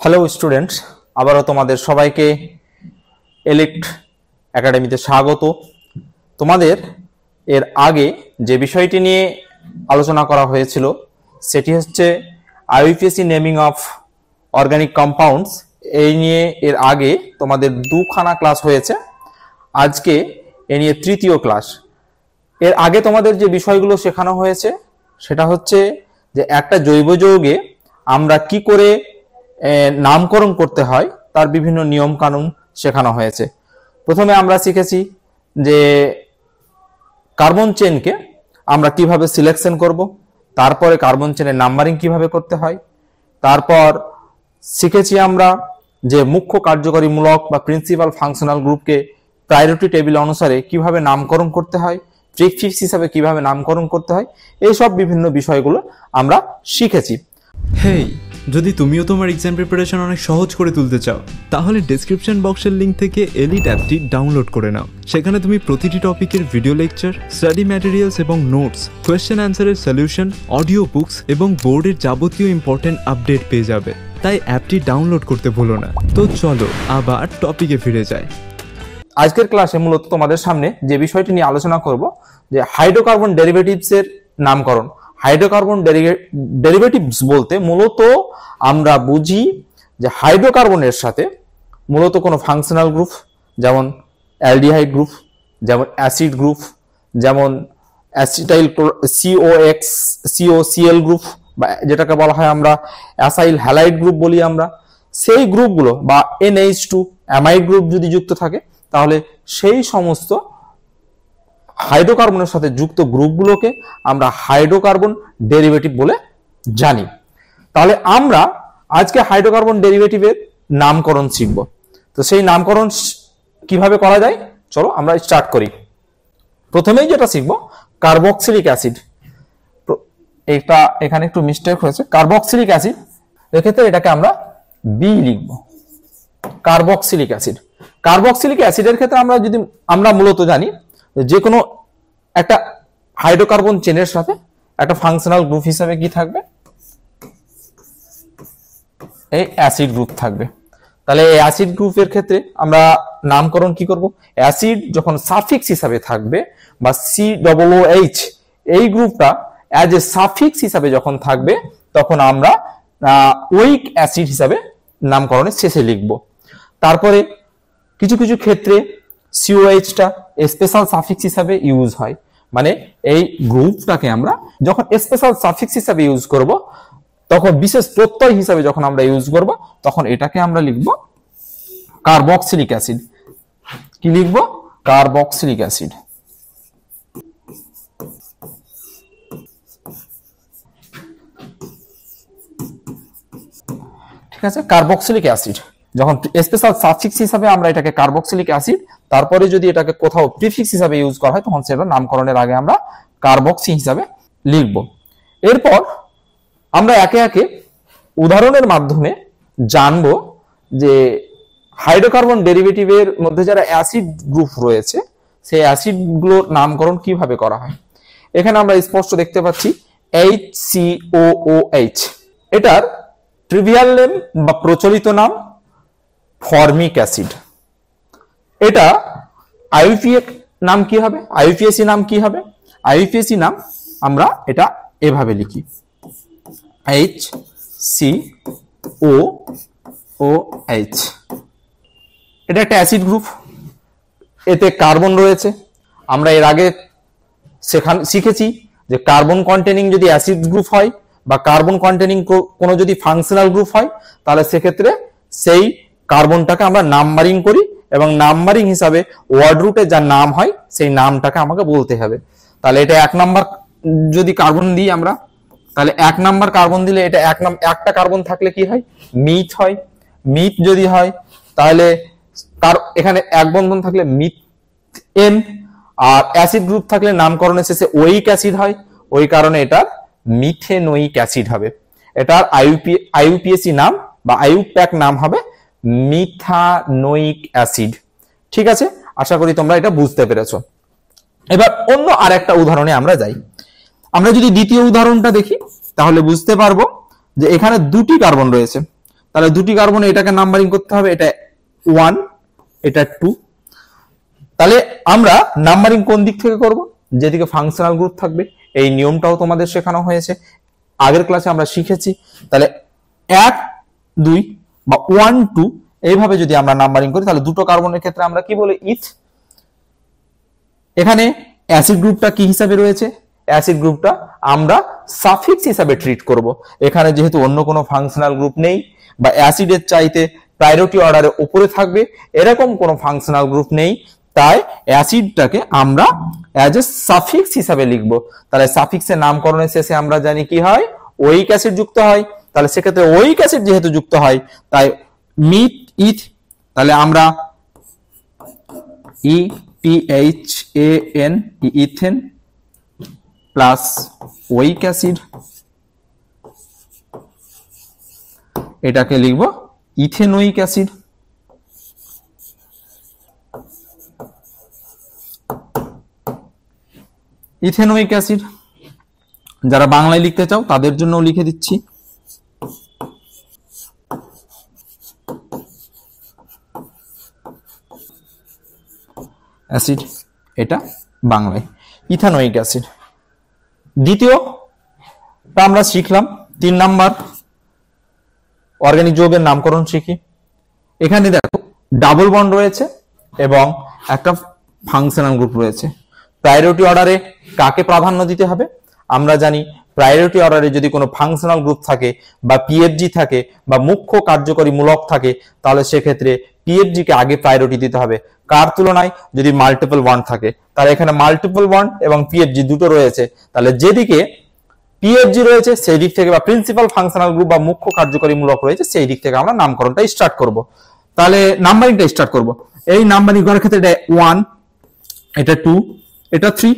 Hello students, আবারও তোমাদের সবাইকে এলিট একাডেমিতে স্বাগত। তোমাদের এর আগে যে বিষয়টি নিয়ে আলোচনা করা হয়েছিল সেটি হচ্ছে আইইউপিএসসি নেমিং অফ অর্গানিক কম্পাউন্ডস। এই নিয়ে এর আগে তোমাদের দুখানা ক্লাস হয়েছে, আজকে এ নিয়ে তৃতীয় ক্লাস। এর আগে তোমাদের যে বিষয়গুলো শেখানো হয়েছে সেটা হচ্ছে যে একটা জৈব যৌগে আমরা কি করে নামকরণ করতে হয় তার বিভিন্ন নিয়ম কানুন শেখানো হয়েছে। প্রথমে আমরা শিখেছি যে কার্বন চেনকে আমরা কিভাবে সিলেকশন করব, তারপরে কার্বন চেনের নাম্বারিং কিভাবে করতে হয়, তারপর শিখেছি আমরা যে মুখ্য কার্যকরী মূলক বা প্রিন্সিপাল ফাংশনাল গ্রুপকে প্রায়োরিটি টেবিল অনুসারে কিভাবে নামকরণ করতে হয়, প্রিফিক্স হিসাবে কিভাবে নামকরণ করতে হয়, এইসব বিভিন্ন বিষয়গুলো আমরা শিখেছি। হেই, যদি তুমিও তোমার এক্সাম প্রিপারেশন অনেক সহজ করে তুলতে চাও তাহলে ডেসক্রিপশন বক্সের লিংক থেকে এলিট অ্যাপটি ডাউনলোড করে নাও। সেখানে তুমি প্রতিটি টপিকের ভিডিও লেকচার, স্টাডি ম্যাটেরিয়ালস এবং নোটস, কোয়েশ্চেন অ্যান্সারের সলিউশন, অডিও বুকস এবং বোর্ডের যাবতীয় ইম্পর্টেন্ট আপডেট পেয়ে যাবে। তাই অ্যাপটি ডাউনলোড করতে ভুলো না। তো চলো আবার টপিকে ফিরে যাই। আজকের ক্লাসে মূলত তোমাদের সামনে যে বিষয়টি নিয়ে আলোচনা করব যে হাইড্রোকার্বন ডেরিভেটিভস এর নামকরণ। হাইড্রোকার্বন ডেরিভেটিভস বলতে মূলত আমরা বুঝি যে হাইড্রোকার্বনের সাথে মূলত কোনো ফাংশনাল গ্রুপ, যেমন অ্যালডিহাইড গ্রুপ, যেমন অ্যাসিড গ্রুপ, যেমন অ্যাসিটাইল COCl গ্রুপ, বা যেটাকে বলা হয় আমরা অ্যাসাইল হ্যালাইড গ্রুপ বলি আমরা, সেই গ্রুপগুলো বা NH2 অ্যামাইড গ্রুপ যদি যুক্ত থাকে তাহলে সেই সমস্ত হাইড্রোকার্বনের সাথে যুক্ত গ্রুপগুলোকে আমরা হাইড্রোকার্বন ডেরিভেটিভ বলে জানি। তাহলে আমরা আজকে হাইড্রোকার্বন ডেরিভেটিভের নামকরণ শিখব। তো সেই নামকরণ কিভাবে করা যায় চলো আমরা স্টার্ট করি। প্রথমেই যেটা শিখব কার্বক্সিলিক অ্যাসিড। এটা এখানে একটু মিস্টেক হয়েছে, কার্বক্সিলিক অ্যাসিড, এক্ষেত্রে এটাকে আমরা বি লিখব, কার্বক্সিলিক অ্যাসিড। কার্বক্সিলিক অ্যাসিডের ক্ষেত্রে আমরা মূলত জানি যে কোনো একটা হাইড্রোকার্বন চেনের সাথে একটা ফাংশনাল গ্রুপ হিসাবে কি থাকবে, এই অ্যাসিড গ্রুপ থাকবে। তাহলে এই অ্যাসিড গ্রুপের ক্ষেত্রে আমরা নামকরণ কি করব, অ্যাসিড যখন সাফিক্স হিসাবে থাকবে বা COOH এই গ্রুপটা অ্যাজ এ সাফিক্স হিসাবে যখন থাকবে তখন আমরা উইক অ্যাসিড হিসাবে নামকরণের শেষে লিখব। তারপরে কিছু কিছু ক্ষেত্রে COH-টা স্পেশাল সাফিক্স হিসাবে ইউজ হয়, মানে এই গ্রুপটাকে আমরা যখন স্পেশাল সাফিক্স হিসাবে ইউজ করব তখন বিশেষ প্রত্যয় হিসাবে যখন আমরা ইউজ করব তখন এটাকে আমরা লিখব কার্বক্সিলিক অ্যাসিড। কি লিখব? Carboxylic acid. ঠিক আছে, কার্বক্সিলিক অ্যাসিড যখন স্পেশাল সাফিক্স হিসাবে আমরা এটাকে কার্বক্সিলিক অ্যাসিড, তারপরে যদি এটাকে কোথাও প্রিফিক্স হিসাবে ইউজ করা হয় তখন সেটা নামকরণের আগে আমরা কার্বক্সি হিসাবে লিখব। এরপর আমরা একে একে উদাহরণের মাধ্যমে জানবো যে হাইড্রোকার্বন ডেরিভেটিভের মধ্যে যারা অ্যাসিড গ্রুপ রয়েছে সেই অ্যাসিডগুলোর নামকরণ কিভাবে করা হয়। এখানে আমরা স্পষ্ট দেখতে পাচ্ছি HCOOH, এটার ট্রিভিয়াল নেম বা প্রচলিত নাম ফর্মিক অ্যাসিড। এটা আইইউপিএসি নাম কি হবে? আইইউপিএসি নাম কি হবে? আইইউপিএসি নাম আমরা এটা এভাবে লিখি, HCOOH। এটা একটা অ্যাসিড গ্রুপ, এতে কার্বন রয়েছে। আমরা এর আগে শিখেছি যে কার্বন কন্টেনিং যদি অ্যাসিড গ্রুপ হয় বা কার্বন কন্টেনিং কোনো যদি ফাংশনাল গ্রুপ হয় তাহলে সেক্ষেত্রে সেই কার্বনটাকে আমরা নাম্বারিং করি এবং নাম্বারিং হিসাবে ওয়ার্ড রুটে যার নাম হয় সেই নামটাকে আমাকে বলতে হবে। তাহলে এটা 1 নাম্বার যদি কার্বন দিই আমরা, তাহলে 1 নাম্বার কার্বন দিলে এটা একটা কার্বন থাকলে কি হয়? মিথ হয়। মিথ যদি হয় তাহলে এখানে এক বন্ধন থাকলে মিথেন, আর অ্যাসিড গ্রুপ থাকলে নামকরণের শেষে ওইক অ্যাসিড হয়, ওই কারণে এটার মিথেনোইক অ্যাসিড হবে। এটার আইইউপিএসি নাম বা আইইউপ্যাক নাম হবে মিথানোইক অ্যাসিড। ঠিক আছে, আশা করি তোমরা এটা বুঝতে পেরেছো। এবার অন্য আরেকটা উদাহরণে আমরা যাই। আমরা যদি দ্বিতীয় উদাহরণটা দেখি তাহলে বুঝতে পারবো যে এখানে 2টি কার্বন রয়েছে। তাহলে দুটি কার্বনে এটাকে নাম্বারিং করতে হবে, এটা 1 এটা 2। তাহলে আমরা নাম্বারিং কোন দিক থেকে করব? যেদিকে ফাংশনাল গ্রুপ থাকবে। এই নিয়মটাও তোমাদের শেখানো হয়েছে, আগের ক্লাসে আমরা শিখেছি। তাহলে 1 2 বা 1 2 এইভাবে যদি আমরা নাম্বারিং করি তাহলে দুটো কার্বনের ক্ষেত্রে আমরা কি বলি? ইথ। এখানে অ্যাসিড গ্রুপটা কি হিসাবে রয়েছে? অ্যাসিড গ্রুপটা আমরা সাফিক্স হিসাবে ট্রিট করব। এখানে যেহেতু অন্য কোনো ফাংশনাল গ্রুপ নেই বা অ্যাসিডের চাইতে প্রায়োরিটি অর্ডারে উপরে থাকবে এরকম কোনো ফাংশনাল গ্রুপ নেই, তাই অ্যাসিডটাকে আমরা অ্যাজ এ সাফিক্স হিসাবে লিখব। তাহলে সাফিক্সের নামকরণের শেষে আমরা জানি কি হয়? ওইক অ্যাসিড যুক্ত হয়। তাহলে সেক্ষেত্রে ওইক অ্যাসিড যেহেতু যুক্ত হয় তাই মিট ইথ, তাহলে আমরা ETHAN ইথেন প্লাস ওইক অ্যাসিড, এটাকে লিখব ইথেনোইক অ্যাসিড। ইথেনোইক অ্যাসিড যারা বাংলায় লিখতে চাও তাদের জন্য লিখে দিচ্ছি। অ্যাসিড এটা বাংলায় ইথানোইক অ্যাসিড। দ্বিতীয়টা আমরা শিখলাম। 3 নাম্বার অর্গানিক যৌগের নামকরণ শিখি। এখানে দেখো ডাবল বন্ড রয়েছে এবং একটা ফাংশনাল গ্রুপ রয়েছে। প্রায়োরিটি অর্ডারে কাকে প্রাধান্য দিতে হবে? আমরা জানি প্রায়োরিটি অর্ডারে যদি কোনো ফাংশনাল গ্রুপ থাকে বা পিএফজি থাকে বা মুখ্য কার্যকরী মূলক থাকে তাহলে সেক্ষেত্রে পিএফজি কে আগে প্রায়োরিটি দিতে হবে। কার তুলনায়? যদি মাল্টিপল বন্ড থাকে। তাহলে এখানে মাল্টিপল বন্ড এবং পিএফজি দুটো রয়েছে, তাহলে যেদিকে পিএফজি রয়েছে সেই দিক থেকে বা প্রিন্সিপাল ফাংশনাল গ্রুপ বা মুখ্য কার্যকরী মূলক রয়েছে সেই দিক থেকে আমরা নামকরণটা স্টার্ট করব। তাহলে নাম্বারিংটা স্টার্ট করব। এই নাম্বারিং করার ক্ষেত্রে এটা 1 এটা 2 এটা 3,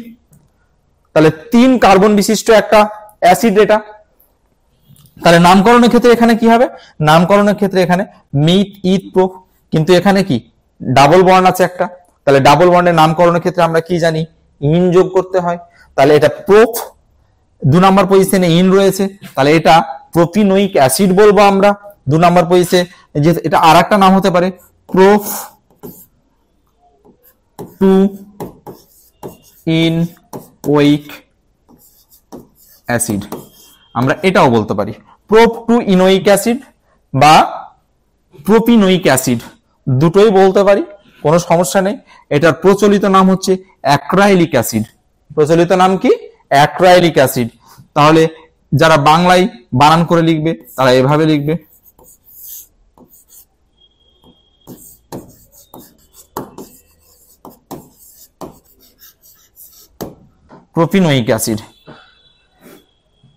তাহলে 3 কার্বন বিশিষ্ট একটা অ্যাসিড এটা। তাহলে নামকরণের ক্ষেত্রে এখানে কি হবে? নামকরণের ক্ষেত্রে এখানে মিথ ইথ প্রোপ, কিন্তু এখানে কি ডাবল বন্ড আছে একটা, তাহলে ডাবল বন্ডের নামকরণের ক্ষেত্রে আমরা কি জানি? ইন যোগ করতে হয়। তাহলে এটা প্রোপ, 2 নাম্বার পজিশনে ইন রয়েছে, তাহলে এটা প্রোপিনোইক অ্যাসিড বলবো আমরা 2 নাম্বার পজিশনে। যে এটা আরেকটা নাম হতে পারে প্রোপ 2 ইন ওইক অ্যাসিড, আমরা এটাও বলতে পারি প্রোপ 2 ইনোইক অ্যাসিড বা প্রোপিনোইক অ্যাসিড, দুটোই বলতে পারি, কোনো সমস্যা নেই। এটার প্রচলিত নাম হচ্ছে অ্যাক্রাইলিক অ্যাসিড। প্রচলিত নাম কি? Acrylic acid. তাহলে যারা বাংলায় বানান করে লিখবে তারা এভাবে লিখবে প্রোপিনোইক অ্যাসিড।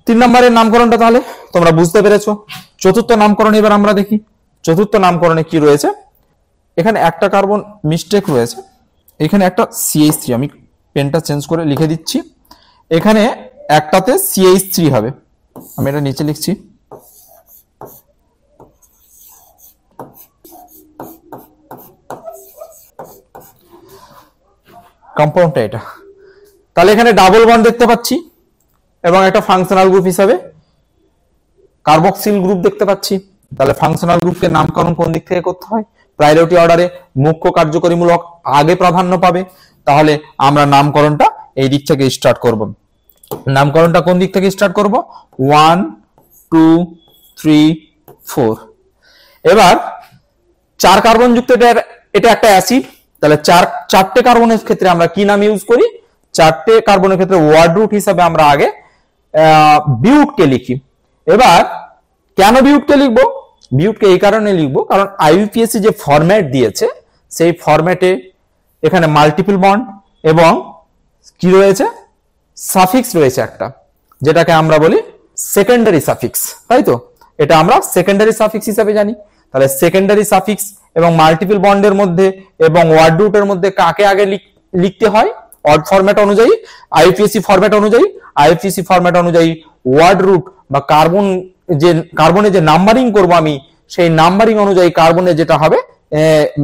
3 নম্বরের নামকরণটা তাহলে তোমরা বুঝতে পেরেছো। চতুর্থ নামকরণ এবার আমরা দেখি। চতুর্থ নামকরণে কি রয়েছে? এখানে একটা কার্বন মিস্টেক রয়েছে, এখানে একটা CH3, আমি পেনটা চেঞ্জ করে লিখে দিচ্ছি। এখানে একটাতে CH3 হবে, আমি এটা নিচে লিখছি। কম্পাউন্ডটা এটা। তাহলে এখানে ডাবল বন্ড দেখতে পাচ্ছি এবং একটা ফাংশনাল গ্রুপ হিসাবে কার্বক্সিল গ্রুপ দেখতে পাচ্ছি। তাহলে ফাংশনাল গ্রুপকে নামকরণ কোন দিক থেকে করতে হয়? প্রায়োরিটি অর্ডারে মুখ্য কার্যকরীমূলক আগে প্রাধান্য পাবে, তাহলে আমরা নামকরণটা এই দিক থেকে স্টার্ট করব। নামকরণটা কোন দিক থেকে স্টার্ট করব? 1 2 3 4। এবার 4 কার্বন যুক্ত এটা একটা অ্যাসিড, তাহলে চারটে কার্বনের ক্ষেত্রে আমরা কি নাম ইউজ করি? চারটে কার্বনের ক্ষেত্রে ওয়ার্ড রুট হিসাবে আমরা আগে বিউটকে লিখি। এবার কেন বিউটকে লিখবো? বিউটকে এই কারণে লিখবো কারণ আইইউপিএসসি যে ফরম্যাট দিয়েছে সেই ফরম্যাটে এখানে মাল্টিপল বন্ড এবং কি রয়েছে? সাফিক্স রয়েছে একটা, যেটাকে আমরা বলি সেকেন্ডারি সাফিক্স, তাই তো? এটা আমরা সেকেন্ডারি সাফিক্স হিসাবে জানি। তাহলে সেকেন্ডারি সাফিক্স এবং মাল্টিপল বন্ডের মধ্যে এবং ওয়ার্ড রুটের মধ্যে কাকে আগে লিখতে হয়? অড ফরম্যাট অনুযায়ী, আইইউপিএসসি ফরম্যাট অনুযায়ী, আইইউপিএসসি ফরম্যাট অনুযায়ী ওয়ার্ড রুট বা কার্বনের যে নাম্বারিং করব আমি, সেই নাম্বারিং অনুযায়ী কার্বনের যেটা হবে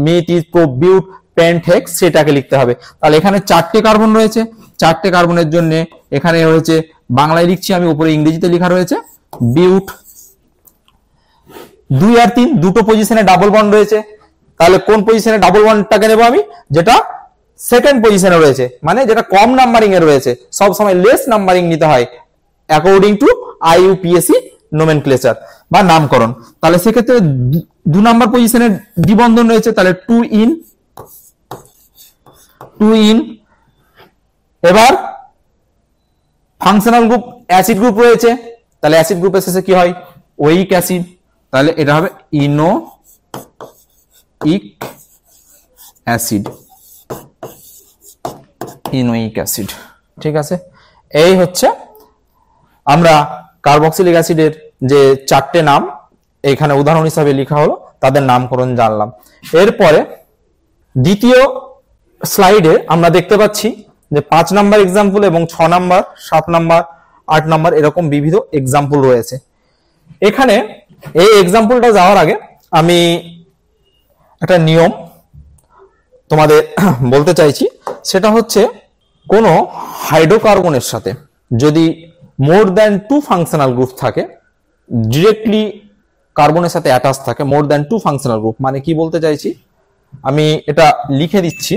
মিথ ইথ প্রোপ বিউট পেন্ট হেক্স সেটাকে লিখতে হবে। তাহলে এখানে 4টে কার্বন রয়েছে, 4টে কার্বনের জন্য এখানে হয়েছে বাংলায় লিখছি আমি, উপরে ইংরেজিতে লেখা রয়েছে বিউট 2 আর 3 দুটো পজিশনে ডাবল বন্ড রয়েছে, তাহলে কোন পজিশনে ডাবল বন্ডটাকে নেব আমি, যেটা সেকেন্ড পজিশনে রয়েছে, মানে যেটা কম নাম্বারিং এ রয়েছে। সব সময় লেস নাম্বারিং নিতে হয় অ্যাকর্ডিং টু IUPAC নোমেনক্লেচার বা নামকরণ। তাহলে সেক্ষেত্রে 2 নাম্বার পজিশনে দ্বিবন্ধন রয়েছে, তাহলে 2 ইন। এবার ফাংশনাল গ্রুপ অ্যাসিড গ্রুপ রয়েছে, তাহলে অ্যাসিড গ্রুপের শেষে কি হয়, ওইক অ্যাসিড, তাহলে এটা হবে ইনোইক অ্যাসিড। ঠিক আছে, এই হচ্ছে আমরা কার্বক্সিলিক অ্যাসিডের যে 4টে নাম এখানে উদাহরণ হিসাবে লেখা হলো, তাদের নামকরণ জানলাম। এরপরে দ্বিতীয় স্লাইডে আমরা দেখতে পাচ্ছি যে 5 নাম্বার এক্সাম্পল এবং 6 নাম্বার, 7 নাম্বার, 8 নাম্বার এরকম বিবিধ এক্সাম্পল রয়েছে। এখানে এই এক্সাম্পলটা যাওয়ার আগে আমি একটা নিয়ম তোমাদের বলতে চাইছি, সেটা হচ্ছে কোনো হাইড্রোকার্বনের সাথে যদি মোর দ্যান 2 ফাংশনাল গ্রুপ থাকে, ডিরেক্টলি কার্বনের সাথে অ্যাটাচ থাকে মোর দ্যান 2 ফাংশনাল গ্রুপ, মানে কি বলতে চাইছি আমি এটা লিখে দিচ্ছি।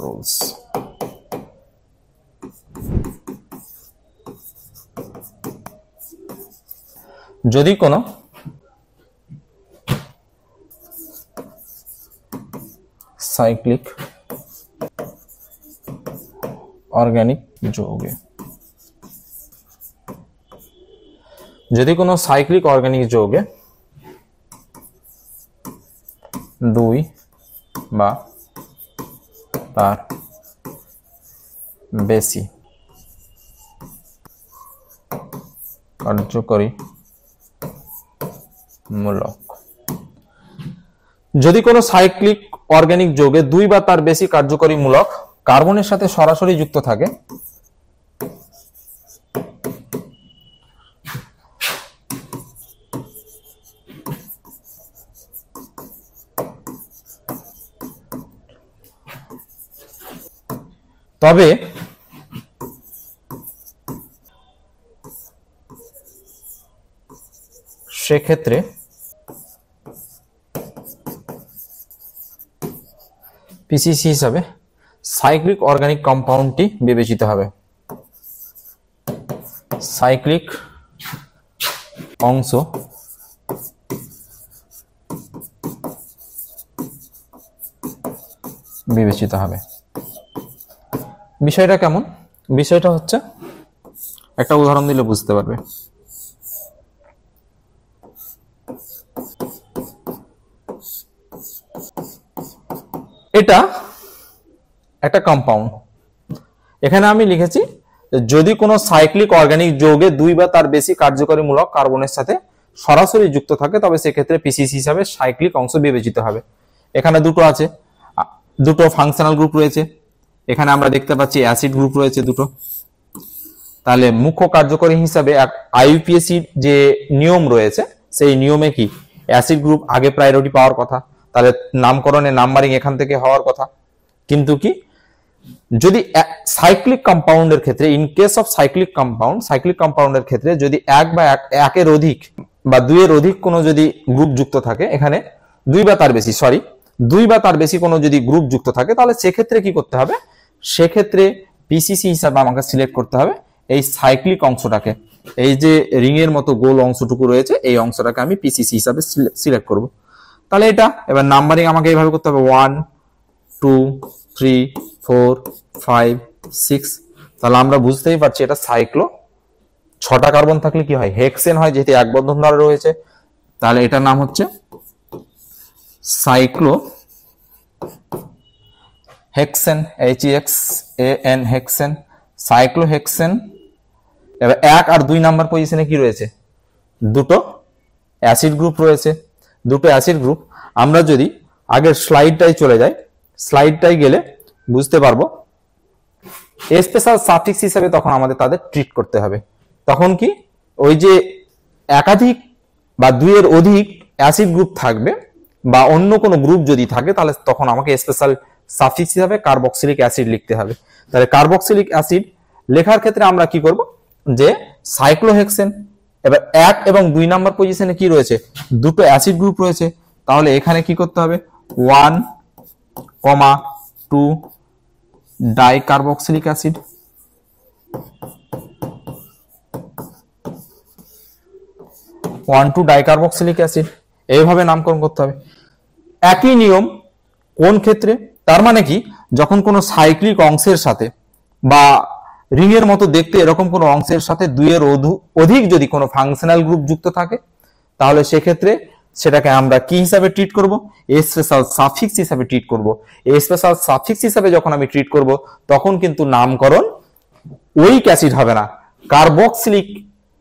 রুলস, যদি কোনো সাইক্লিক অর্গানিক যৌগে, যদি কোনো সাইক্লিক অর্গানিক যৌগে 2 বা তার বেশি কার্যকরী মূলক, যদি কোনো সাইক্লিক অর্গানিক যৌগে 2 বা তার বেশি কার্যকরী মূলক কার্বনের সাথে সরাসরি যুক্ত থাকে, তবে সেক্ষেত্রে পিসিসি হিসাবে সাইক্লিক অর্গানিক কম্পাউন্ডটি বিবেচিত হবে। সাইক্লিক অংশ বিবেচিত হবে। বিষয়টা কেমন, বিষয়টা হচ্ছে একটা উদাহরণ দিলে বুঝতে পারবে। এটা একটা কম্পাউন্ড, এখানে আমি লিখেছি যদি কোনো সাইক্লিক অর্গানিক যৌগে 2 বা তার বেশি কার্যকরী মূলক কার্বনের সাথে সরাসরি যুক্ত থাকে, তবে সেক্ষেত্রে পিসিসি হিসাবে সাইক্লিক অংশ বিবেচিত হবে। এখানে দুটো আছে, দুটো ফাংশনাল গ্রুপ রয়েছে, এখানে আমরা দেখতে পাচ্ছি অ্যাসিড গ্রুপ রয়েছে দুটো। তাহলে মুখ্য কার্যকরী হিসাবে IUPAC যে নিয়ম রয়েছে সেই নিয়মে কি অ্যাসিড গ্রুপ আগে প্রায়োরিটি পাওয়ার কথা, তাহলে নামকরণে নাম্বারিং এখান থেকে হওয়ার কথা। কিন্তু কি যদি সাইক্লিক কম্পাউন্ডের ক্ষেত্রে, ইন কেস অফ সাইক্লিক কম্পাউন্ডের ক্ষেত্রে যদি 1 বা 1-এর অধিক বা 2-এর অধিক কোনো যদি গ্রুপ যুক্ত থাকে, এখানে 2 বা তার বেশি কোনো যদি গ্রুপ যুক্ত থাকে, তাহলে সেক্ষেত্রে কি করতে হবে, সেক্ষেত্রে পিসিসি হিসাবে আমাকে সিলেক্ট করতে হবে এই সাইক্লিক অংশটাকে। এই যে রিং এর মতো গোল অংশটুকু রয়েছে এই অংশটাকে আমি পিসিসি হিসাবে সিলেক্ট করব। তাহলে এটা এবার নাম্বারিং আমাকে এইভাবে করতে হবে 1 2 3 4 5 6। তাহলে আমরা বুঝতেই পারছি এটা সাইক্লো, 6টা কার্বন থাকলে কি হয়, হেক্সেন হয়, যেহেতু এক বন্ধন দ্বারা রয়েছে। তাহলে এটার নাম হচ্ছে cyclo hexane, HEXAN hexane, cyclo hexane. এবার 1 আর 2 নাম্বার পজিশনে কি রয়েছে, দুটো অ্যাসিড গ্রুপ রয়েছে, দুটো অ্যাসিড গ্রুপ। আমরা যদি আগের স্লাইডটাই চলে যাই, স্লাইডটাই গেলে বুঝতে পারবো স্পেশাল সাফিক্স হিসেবে তখন আমাদের তাদের ট্রিট করতে হবে। তখন কি ওই যে একাধিক বা 2-এর অধিক অ্যাসিড গ্রুপ থাকবে বা অন্য কোনো গ্রুপ যদি থাকে, তাহলে তখন আমাকে স্পেশাল সাফিক্স হিসেবে কার্বক্সিলিক অ্যাসিড লিখতে হবে। তাহলে কার্বক্সিলিক অ্যাসিড লেখার ক্ষেত্রে আমরা কি করব, যে সাইক্লোহেক্সেন, এবার 1 এবং 2 নাম্বার পজিশনে কি রয়েছে, দুটো অ্যাসিড গ্রুপ রয়েছে, তাহলে এখানে কি করতে হবে 1, 2 ডাইকার্বক্সিলিক অ্যাসিড, 1, 2 ডাইকার্বক্সিলিক অ্যাসিড, এইভাবে নামকরণ করতে হবে। একই নিয়ম কোন ক্ষেত্রে, তার মানে কি যখন কোনো সাইক্লিক অংশের সাথে বা রিং এর মতো দেখতে এরকম কোনো অংশের সাথে 2 এর অধিক যদি কোনো ফাংশনাল গ্রুপ যুক্ত থাকে, তাহলে সেক্ষেত্রে সেটাকে আমরা কি হিসাবে ট্রিট করব, স্পেশাল সাফিক্স হিসাবে ট্রিট করব। স্পেশাল সাফিক্স হিসাবে যখন আমি ট্রিট করব, তখন কিন্তু নামকরণ ওইক অ্যাসিড হবে না, কার্বক্সিলিক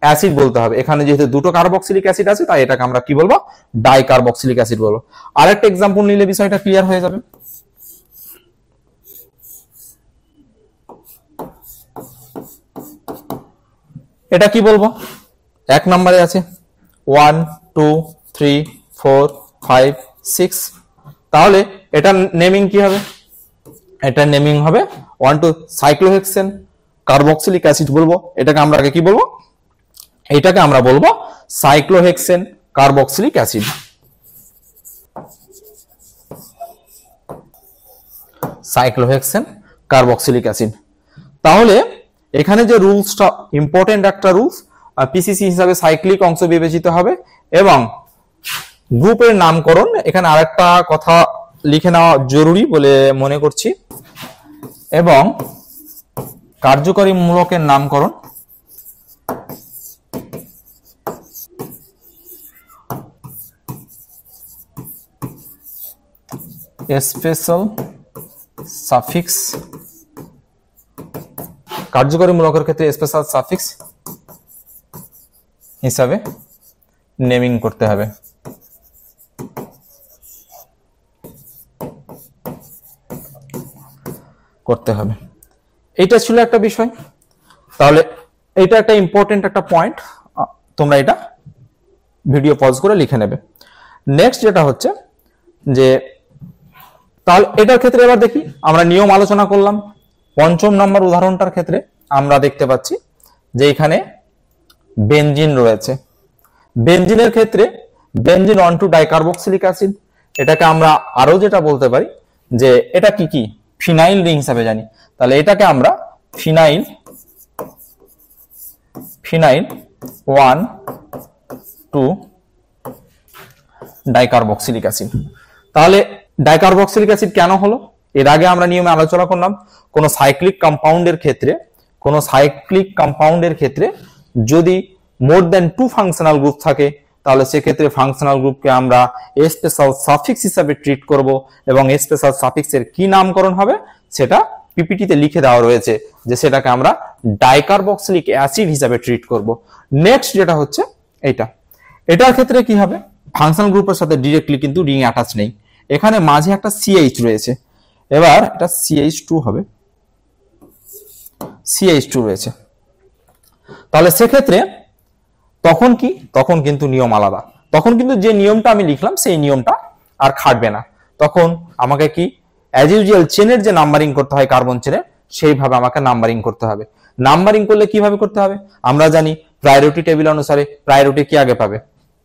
অ্যাসিড বলতে হবে। এখানে যেহেতু দুটো কার্বক্সিলিক অ্যাসিড আছে, তাই এটাকে আমরা কি বলবো, ডাইকার্বক্সিলিক অ্যাসিড বলবো। আরেকটা এক্সাম্পল নিলে বিষয়টা ক্লিয়ার হয়ে যাবে। এটা কি বলবো, 1 নম্বরে আছে 1, 2, 3, 4, 5, 6, তাহলে এটা নেমিং কি হবে, এটা নেমিং হবে 1, 2 সাইক্লোহেক্সেন কার্বক্সিলিক অ্যাসিড বলবো। এটাকে আমরা আগে কি বলবো, এটাকে আমরা বলবো cyclohexane carboxylic acid. Cyclohexane carboxylic acid. তাহলে এখানে যে রুলসটা ইম্পর্টেন্ট একটা রুলস, পিসিসি হিসাবে সাইক্লিক অংশ বিবেচিত হবে এবং গ্রুপের নামকরণ, এখানে আরেকটা কথা লিখে নেওয়া জরুরি বলে মনে করছি, এবং কার্যকরী মূলকের নামকরণ স্পেশাল সাফিক্স, কার্যকরী মূলকের ক্ষেত্রে স্পেশাল সাফিক্স হিসাবে নেমিং করতে হবে। এইটা ছিল একটা বিষয়। তাহলে এটা একটা ইম্পর্টেন্ট একটা পয়েন্ট, তোমরা এটা ভিডিও পজ করে লিখে নেবে। নেক্সট যেটা হচ্ছে যে, তাহলে এটার ক্ষেত্রে এবার দেখি আমরা নিয়ম আলোচনা করলাম। 5 নম্বর উদাহরণটার ক্ষেত্রে আমরা দেখতে পাচ্ছি যে এখানে বেনজিন রয়েছে। বেনজিনের ক্ষেত্রে বেনজিন 1, 2 ডাইকার্বক্সিলিক অ্যাসিড, এটাকে আমরা আরো যেটা বলতে পারি যে এটা কি কি ফিনাইল রিং হিসাবে জানি। তাহলে এটাকে আমরা ফিনাইল 1, 2 ডাইকার্বক্সিলিক অ্যাসিড। তাহলে ডাইকার্বক্সিলিক অ্যাসিড কেন হলো, এর আগে আমরা নিয়মে আলোচনা করলাম কোন সাইক্লিক কম্পাউন্ডের ক্ষেত্রে যদি মোর দেন 2 ফাংশনাল গ্রুপ থাকে, তাহলে সেক্ষেত্রে ফাংশনাল গ্রুপকে আমরা স্পেশাল সাফিক্স হিসাবে ট্রিট করব এবং স্পেশাল সাফিক্সের কি নামকরণ হবে সেটা পিপিটিতে লিখে দেওয়া রয়েছে, যে সেটাকে আমরা ডাইকার্বক্সিলিক অ্যাসিড হিসাবে ট্রিট করব। নেক্সট যেটা হচ্ছে এটার ক্ষেত্রে কি হবে, ফাংশনাল গ্রুপের সাথে ডিরেক্টলি কিন্তু রিং অ্যাটাচ নেই, এখানে মাঝে একটা CH রয়েছে, এবার এটা CH2 হবে, CH2 রয়েছে। তাহলে সেক্ষেত্রে তখন কিন্তু নিয়ম আলাদা, তখন কিন্তু যে নিয়মটা আমি লিখলাম সেই নিয়মটা আর খাটবে না। তখন আমাকে কি অ্যাজ ইউজুয়াল চেনের যে নাম্বারিং করতে হয় কার্বন চেনের, সেইভাবে আমাকে নাম্বারিং করতে হবে। নাম্বারিং করলে কিভাবে করতে হবে, আমরা জানি প্রায়োরিটি টেবিল অনুসারে প্রায়োরিটি কি আগে পাবে,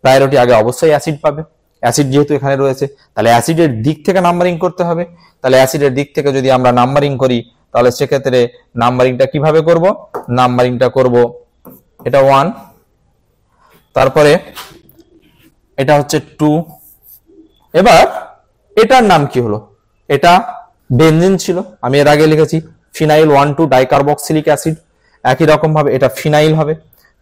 প্রায়োরিটি আগে অবশ্যই অ্যাসিড পাবে। অ্যাসিড যেহেতু এখানে রয়েছে, তাহলে অ্যাসিডের দিক থেকে নাম্বারিং করতে হবে। তাহলে অ্যাসিডের দিক থেকে যদি আমরা নাম্বারিং করি, তাহলে সেক্ষেত্রে নাম্বারিংটা কিভাবে করব, নাম্বারিংটা করব এটা 1, তারপরে এটা হচ্ছে 2, এবার এটার নাম কি হলো, এটা বেনজিন ছিল, আমি এর আগে লিখেছি ফিনাইল 1, 2 ডাইকার্বক্সিলিক অ্যাসিড। একই রকম ভাবে এটা ফিনাইল হবে।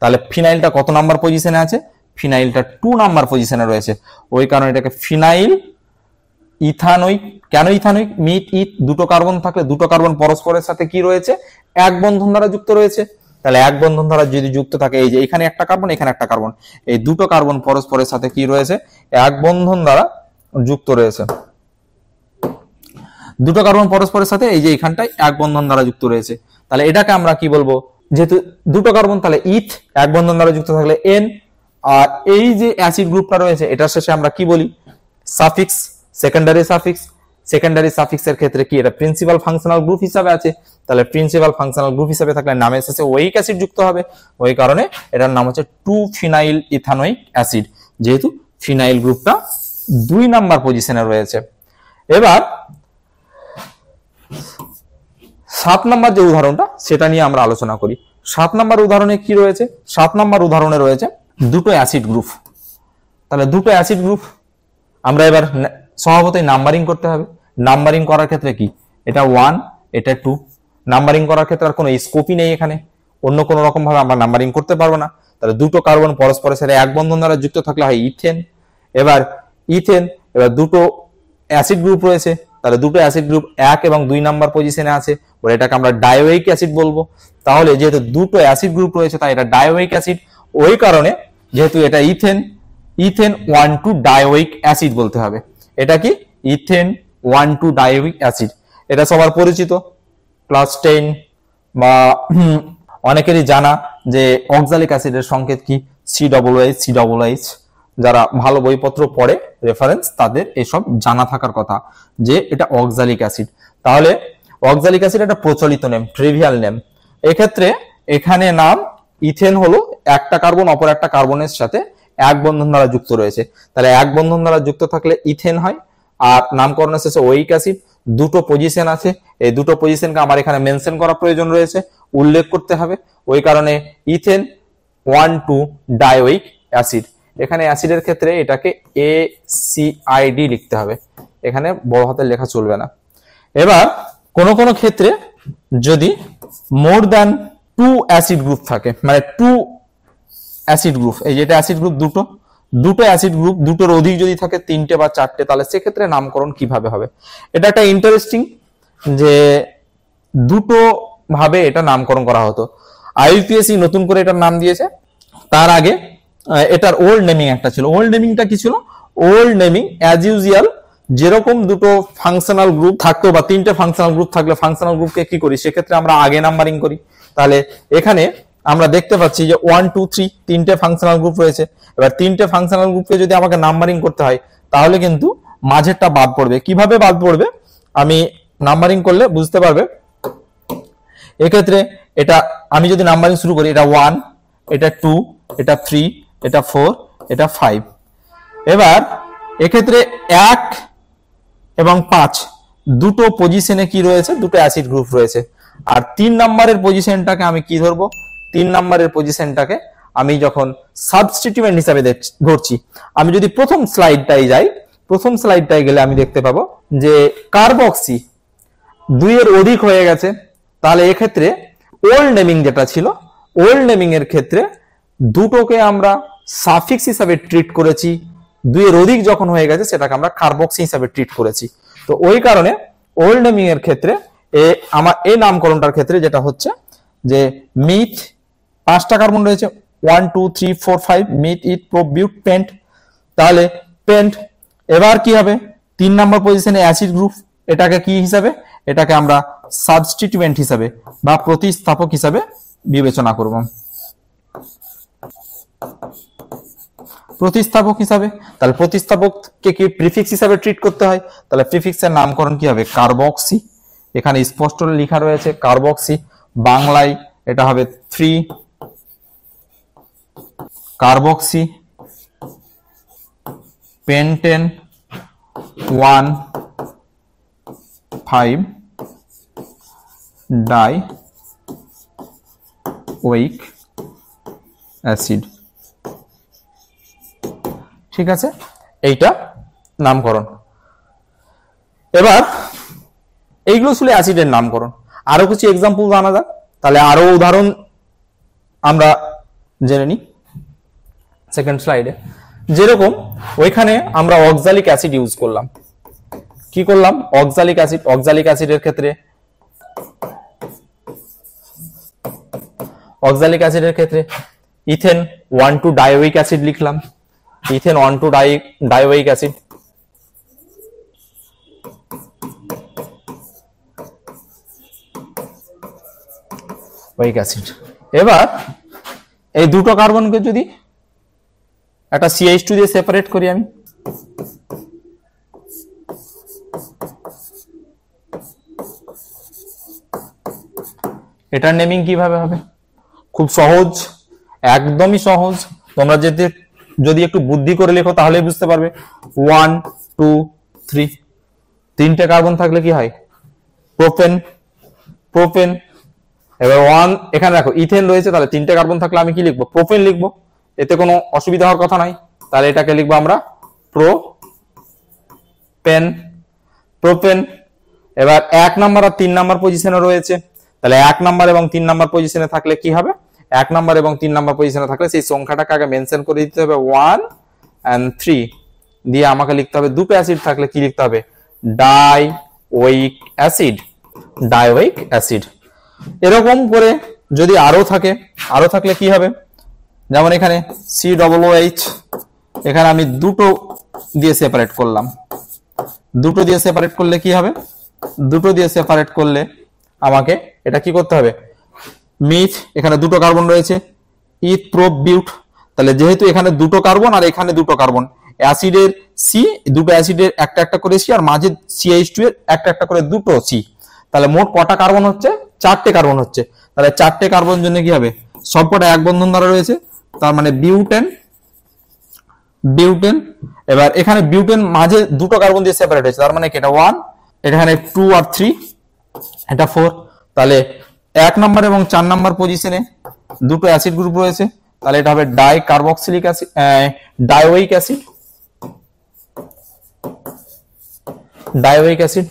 তাহলে ফিনাইলটা কত নাম্বার পজিশনে আছে, ফিনাইলটা 2 নাম্বার পজিশনে রয়েছে, ওই কারণে এটাকে ফিনাইল ইথানোইক। কেন ইথানোইক, মিট ইথ দুটো কার্বন থাকলে দুটো কার্বন পরস্পরের সাথে কি রয়েছে, এক বন্ধন দ্বারা যুক্ত রয়েছে। তাহলে এক বন্ধন দ্বারা যদি যুক্ত থাকে, এই যে এখানে একটা কার্বন এখানে একটা কার্বন, এই দুটো কার্বন পরস্পরের সাথে কি রয়েছে, এক বন্ধন দ্বারা যুক্ত রয়েছে। দুটো কার্বন পরস্পরের সাথে এই যে এখানটায় এক বন্ধন দ্বারা যুক্ত রয়েছে। তাহলে এটাকে আমরা কি বলবো, যেহেতু দুটো কার্বন তাহলে ইথ, এক বন্ধন দ্বারা যুক্ত থাকলে এন, আর এই যে অ্যাসিড গ্রুপটা রয়েছে এটার শেষে আমরা কি বলি, সাফিক্স, সেকেন্ডারি সাফিক্স। সেকেন্ডারি সাফিক্সের ক্ষেত্রে কি এটা প্রিন্সিপাল ফাংশনাল গ্রুপ হিসাবে আছে, তাহলে প্রিন্সিপাল ফাংশনাল গ্রুপ হিসাবে থাকলে নামের শেষে ওইক অ্যাসিড যুক্ত হবে, ওই কারণে এটার নাম হচ্ছে 2-ফিনাইল ইথানোইক অ্যাসিড, যেহেতু ফিনাইল গ্রুপটা 2 নাম্বার পজিশনে রয়েছে। এবার 7 নাম্বার যে উদাহরণটা সেটা নিয়ে আমরা আলোচনা করি। 7 নাম্বার উদাহরণে কি রয়েছে? 7 নাম্বার উদাহরণে রয়েছে দুটো অ্যাসিড গ্রুপ। তাহলে দুটো অ্যাসিড গ্রুপ আমরা এবার স্বভাবতই নাম্বারিং করতে হবে। নাম্বারিং করার ক্ষেত্রে কি, এটা 1 এটা 2, নাম্বারিং করার ক্ষেত্রে আর কোনো স্কোপই নেই, এখানে অন্য কোনো রকম ভাবে আমরা নাম্বারিং করতে পারবো না। তাহলে দুটো কার্বন পরস্পরের সাথে এক বন্ধন দ্বারা যুক্ত থাকলে হয় ইথেন। এবার দুটো অ্যাসিড গ্রুপ রয়েছে, তাহলে দুটো অ্যাসিড গ্রুপ 1 এবং 2 নাম্বার পজিশনে আছে, বলে এটাকে আমরা ডায়োইক অ্যাসিড বলবো। তাহলে যেহেতু দুটো অ্যাসিড গ্রুপ রয়েছে তাই এটা ডায়োইক অ্যাসিড, ওই কারণে যেহেতু এটা ইথেন 1,2 ডায়োইক অ্যাসিড বলতে হবে। এটা কি ইথেন 1,2 ডায়োইক অ্যাসিড, এটা সবার পরিচিত, ক্লাস 10 বা অনেকেরই জানা যে অক্সালিক অ্যাসিডের সংকেত কি COOH। যারা ভালো বইপত্র পড়ে রেফারেন্স তাদের এসব জানা থাকার কথা যে এটা অক্সালিক অ্যাসিড। তাহলে অক্সালিক অ্যাসিড একটা প্রচলিত নেম, ট্রিভিয়াল নেম। এক্ষেত্রে এখানে নাম ইথেন হলো একটা কার্বন অপর একটা কার্বনের সাথে এক বন্ধন দ্বারা যুক্ত রয়েছে, তাহলে এক বন্ধন দ্বারা যুক্ত থাকলে ইথেন হয়। আর নামকরণের শেষে ওইক অ্যাসিড, দুটো পজিশন আছে, এই দুটো পজিশনকে আমার এখানে মেনশন করা প্রয়োজন রয়েছে, উল্লেখ করতে হবে, ওই কারণে ইথেন 1,2 ডায়োইক অ্যাসিড। এখানে অ্যাসিডের ক্ষেত্রে এটাকে ACID লিখতে হবে, এখানে বড় হাতের লেখা চলবে না। এবার কোন কোন ক্ষেত্রে যদি মোর দ্যান 2 অ্যাসিড গ্রুপ থাকে, মানে 2 অ্যাসিড গ্রুপ, এই যেটা অ্যাসিড গ্রুপ দুটো অ্যাসিড গ্রুপ, দুটোর অধিক যদি থাকে 3টে বা 4টে, তাহলে সেক্ষেত্রে নামকরণ কিভাবে হবে? এটা একটা ইন্টারেস্টিং যে দুটো ভাবে এটা নামকরণ করা হতো। IUPAC নতুন করে এটার নাম দিয়েছে, তার আগে এটার ওল্ড নেমিং একটা ছিল। ওল্ড নেমিংটা কি ছিল? ওল্ড নেমিং অ্যাজ ইউজুয়াল যেরকম দুটো ফাংশনাল গ্রুপ থাকতো বা 3টে ফাংশনাল গ্রুপ থাকলে ফাংশনাল গ্রুপকে কি করি, সেক্ষেত্রে আমরা আগে নাম্বারিং করি। তাহলে এখানে আমরা দেখতে পাচ্ছি যে 1, 2, 3 3টে ফাংশনাল গ্রুপ রয়েছে। এবার 3টে ফাংশনাল গ্রুপকে যদি আমাকে নাম্বারিং করতে হয় তাহলে কিন্তু মাঝেরটা বাদ পড়বে। কিভাবে বাদ পড়বে আমি নাম্বারিং করলে বুঝতে পারবে। এক্ষেত্রে এটা আমি যদি নাম্বারিং শুরু করি, এটা 1, এটা 2, এটা 3, এটা 4, এটা 5। এবার এক্ষেত্রে 1 এবং 5 দুটো পজিশনে কি রয়েছে, দুটো অ্যাসিড গ্রুপ রয়েছে। আর 3 নাম্বারের পজিশনটাকে আমি কি ধরবো? 3 নাম্বারের পজিশনটাকে আমি যখন সাবস্টিটিউয়েন্ট হিসাবে ধরছি, আমি যদি প্রথম স্লাইডটাই যাই, প্রথম স্লাইডটায় গেলে আমি দেখতে পাবো যে কার্বক্সি 2 এর অধিক হয়ে গেছে। তাহলে এক্ষেত্রে ওল্ড নেমিং যেটা ছিল, ওল্ড নেমিং এর ক্ষেত্রে দুটোকে আমরা সাফিক্স হিসাবে ট্রিট করেছি, 2 এর অধিক যখন হয়ে গেছে সেটাকে আমরা কার্বক্সি হিসাবে ট্রিট করেছি। তো ওই কারণে ওল্ড নেমিং এর ক্ষেত্রে আমার এই নামকরণটার ক্ষেত্রে যেটা হচ্ছে যে মিথ 5টা কার্বন রয়েছে, 1, 2, 3, 4, 5, মিথ, ইথ, প্রোপ, বিউট, পেন্ট। তাহলে পেন্ট এবার কি হবে? 3 নাম্বার পজিশনে অ্যাসিড গ্রুপ, এটাকে কি হিসাবে, এটাকে আমরা সাবস্টিটিউয়েন্ট হিসাবে বা প্রতিস্থাপক হিসাবে বিবেচনা করব। প্রতিস্থাপক হিসাবে, তাহলে প্রতিস্থাপককে কি প্রিফিক্স হিসাবে ট্রিট করতে হয়, তাহলে প্রিফিক্সের নামকরণ কি হবে? কার্বক্সি। এখানে স্পষ্ট লেখা রয়েছে কার্বক্সি, বাংলায় এটা হবে 3 কার্বক্সি পেন্টেন 1, 5 ডাইওইক অ্যাসিড। ঠিক আছে, এইটা নামকরণ। এবার এইগুলো ছিল অ্যাসিডের নামকরণ। আরো কিছু এক্সাম্পল জানা যাক, তাহলে আরো উদাহরণ আমরা জেনে নিই। সেকেন্ড স্লাইডে যেরকম ওইখানে আমরা অক্সালিক অ্যাসিড ইউজ করলাম, কি করলাম? Oxalic acid. অক্সালিক অ্যাসিডের ক্ষেত্রে ইথেন 1,2 ডায়োইক অ্যাসিড লিখলাম, ইথেন 1,2 ডায়োইক অ্যাসিড। ওইক অ্যাসিড। এবার এই দুটো কার্বনকে যদি একটা CH2 দিয়ে সেপারেট করি আমি, এটার নেমিং কিভাবে হবে? খুব সহজ, একদমই সহজ। তোমরা যদি একটু বুদ্ধি করে লেখো তাহলে বুঝতে পারবে। 1 2 3, তিনটে কার্বন থাকলে কি হয়? প্রোপেন। প্রোপেন। এবার 1 এখানে দেখো ইথেন রয়েছে, তাহলে তিনটে কার্বন থাকলে আমি কি লিখবো? প্রোপেন লিখবো। এতে কোনো অসুবিধা হওয়ার কথা নাই। তাহলে এটাকে লিখবো আমরা প্রোপেন। প্রোপেন। এবার 1 নাম্বার আর 3 নাম্বার পজিশনে রয়েছে, তাহলে 1 নাম্বার এবং 3 নাম্বার পজিশনে থাকলে কি হবে? 1 নাম্বার এবং 3 নাম্বার পজিশনে থাকলে সেই সংখ্যাটাকে আগে মেনশন করে দিতে হবে 1 and 3 দিয়ে আমাকে লিখতে হবে দুটো অ্যাসিড থাকলে কি লিখতে হবে? ডাইওয়িক অ্যাসিড। ডাইওয়িক অ্যাসিড। এরকম করে যদি আরো থাকলে কি হবে? যেমন এখানে COOH, এখানে আমি দুটো দিয়ে সেপারেট করলাম। দুটো দিয়ে সেপারেট করলে কি হবে? দুটো দিয়ে সেপারেট করলে আমাকে এটা কি করতে হবে? মিথ, এখানে দুটো কার্বন রয়েছে, ইথ প্রোপ বিউট। তাহলে যেহেতু এখানে দুটো কার্বন আর এখানে দুটো কার্বন, অ্যাসিডের সি, দুটো অ্যাসিডের একটা একটা করে সি আর মাঝে CH2 এর একটা একটা করে দুটো সি, তাহলে মোট কটা কার্বন হচ্ছে? 4টে কার্বন হচ্ছে। তাহলে 4টে কার্বন জন্য কি হবে? সবকটা এক বন্ধন দ্বারা রয়েছে, তার মানে বিউটেন। বিউটেন। এবার এখানে বিউটেন মাঝে দুটো কার্বন দিয়ে সেপারেট হয়েছে, তার মানে কি এটা 1, এখানে 2 আর 3, এটা 4। তাহলে 1 নাম্বার এবং 4 নাম্বার পজিশনে দুটো অ্যাসিড গ্রুপ রয়েছে, তাহলে এটা হবে ডাইকার্বক্সিলিক অ্যাসিড, ডাইওয়িক অ্যাসিড। ডাইওয়িক অ্যাসিড।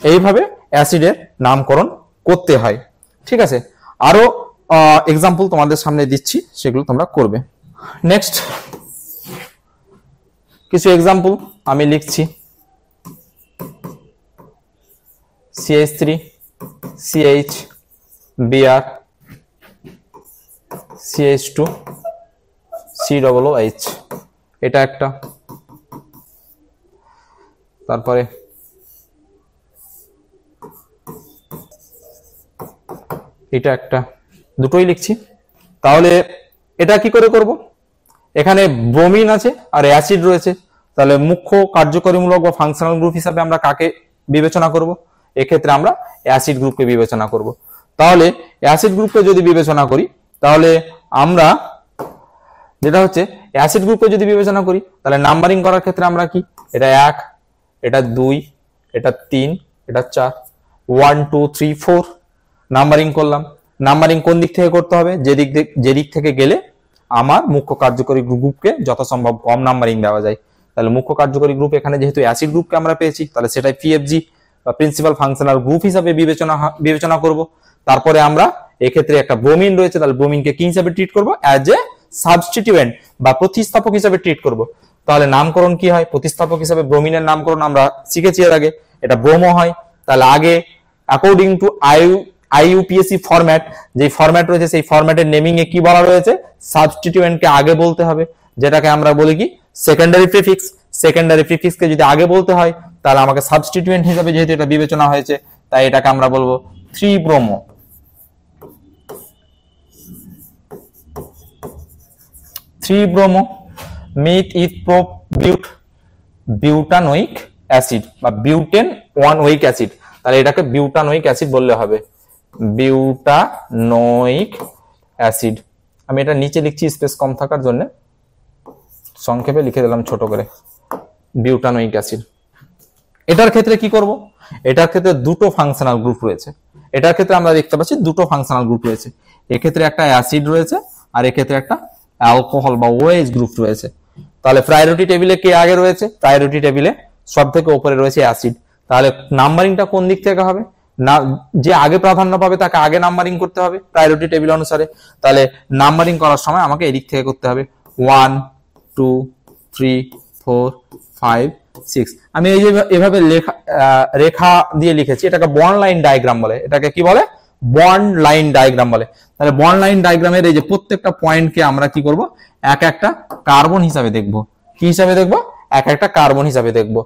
এইভাবে অ্যাসিডের নামকরণ করতে হয়। ঠিক আছে, আরো এক্সাম্পল তোমাদের সামনে দিচ্ছি, সেগুলো তোমরা করবে। নেক্সট কিছু এক্সাম্পল আমি লিখছি। CH3 CH Br CH2 COOH, এটা একটা। তারপরে এটা একটা, দুটোই লিখছি। তাহলে এটা কি করে করব? এখানে ব্রোমিন আছে আর অ্যাসিড রয়েছে, তাহলে মুখ্য কার্যকরীমূলক বা ফাংশনাল গ্রুপ হিসাবে আমরা কাকে বিবেচনা করব? এক্ষেত্রে আমরা অ্যাসিড গ্রুপকে বিবেচনা করব। তাহলে অ্যাসিড গ্রুপকে যদি বিবেচনা করি, তাহলে আমরা যেটা হচ্ছে অ্যাসিড গ্রুপকে যদি বিবেচনা করি, তাহলে নাম্বারিং করার ক্ষেত্রে আমরা কি? এটা 1, এটা 2, এটা 3, এটা 4, 1 2 3 4 নাম্বারিং করলাম। নাম্বারিং কোন দিক থেকে করতে হবে? যে দিক থেকে গেলে আমার মুখ্য কার্যকরী গ্রুপকে যথাসম্ভব কম নাম্বারিং দেওয়া যায়। তাহলে মুখ্য কার্যকরী গ্রুপ এখানে যেহেতু অ্যাসিড গ্রুপকে আমরা পেয়েছি, তাহলে সেটাই PFG বা প্রিন্সিপাল ফাংশনাল গ্রুপ হিসাবে বিবেচনা করব। তারপরে আমরা এক্ষেত্রে একটা ব্রোমিন রয়েছে, তাহলে ব্রোমিনকে কি হিসাবে ট্রিট করব? অ্যাজ এ সাবস্টিটিউয়েন্ট বা প্রতিস্থাপক হিসাবে ট্রিট করব। তাহলে নামকরণ কি হয়? প্রতিস্থাপক হিসাবে ব্রোমিনের নামকরণ আমরা শিখেছি এর আগে, এটা ব্রোমো হয়। তাহলে আগে অ্যাকর্ডিং টু IUPAC ফরম্যাট, যে ফরম্যাট রয়েছে সেই ফরম্যাটের নেমিং এ কি বলা রয়েছে? সাবস্টিটিউয়েন্টকে আগে বলতে হবে, যেটাকে আমরা বলি কি? Secondary prefix. সেকেন্ডারি প্রিফিক্সকে যদি আগে বলতে হয়, তাহলে আমাকে সাবস্টিটিউয়েন্ট হিসাবে যেহেতু এটা বিবেচনা হয়েছে, তাই এটাকে আমরা বলবো 3-ব্রোমো। 3-ব্রোমো। মিথ ইথ প্রোপ বিউট, বিউটানোইক অ্যাসিড বা বিউটেন 1-ওয়িক অ্যাসিড, তাহলে এটাকে বিউটানোইক অ্যাসিড বললে হবে। Butanoic acid. আমি এটা নিচে লিখছি স্পেস কম থাকার জন্য, সংক্ষেপে লিখে দিলাম ছোট করে, বিউটানোইক অ্যাসিড। এটার ক্ষেত্রে কি করব? এটার ক্ষেত্রে দুটো ফাংশনাল গ্রুপ রয়েছে। এটার ক্ষেত্রে আমরা দেখতে পাচ্ছি দুটো ফাংশনাল গ্রুপ রয়েছে, এক্ষেত্রে একটা অ্যাসিড রয়েছে আর এক্ষেত্রে একটা অ্যালকোহল বা OH গ্রুপ রয়েছে। তাহলে প্রায়োরিটি টেবিলে কে আগে রয়েছে? প্রায়োরিটি টেবিলে সব থেকে উপরে রয়েছে অ্যাসিড। তাহলে নাম্বারিংটা কোন দিক থেকে হবে? না, যে আগে প্রাধান্য পাবে তাকে আগে নাম্বারিং করতে হবে প্রায়োরিটি টেবিল অনুসারে। তাহলে নাম্বারিং করার সময় আমাকে এদিক থেকে করতে হবে 1 2 3 4 5 6। আমি এই যে এভাবে রেখা দিয়ে লিখেছি, এটাকে বন্ড লাইন ডায়াগ্রাম বলে। এটাকে কি বলে? বন্ড লাইন ডায়াগ্রাম বলে। তাহলে বন্ড লাইন ডায়াগ্রামের এই যে প্রত্যেকটা পয়েন্টকে আমরা কি করব? এক একটা কার্বন হিসাবে দেখব। কি হিসাবে দেখব? এক একটা কার্বন হিসাবে দেখব।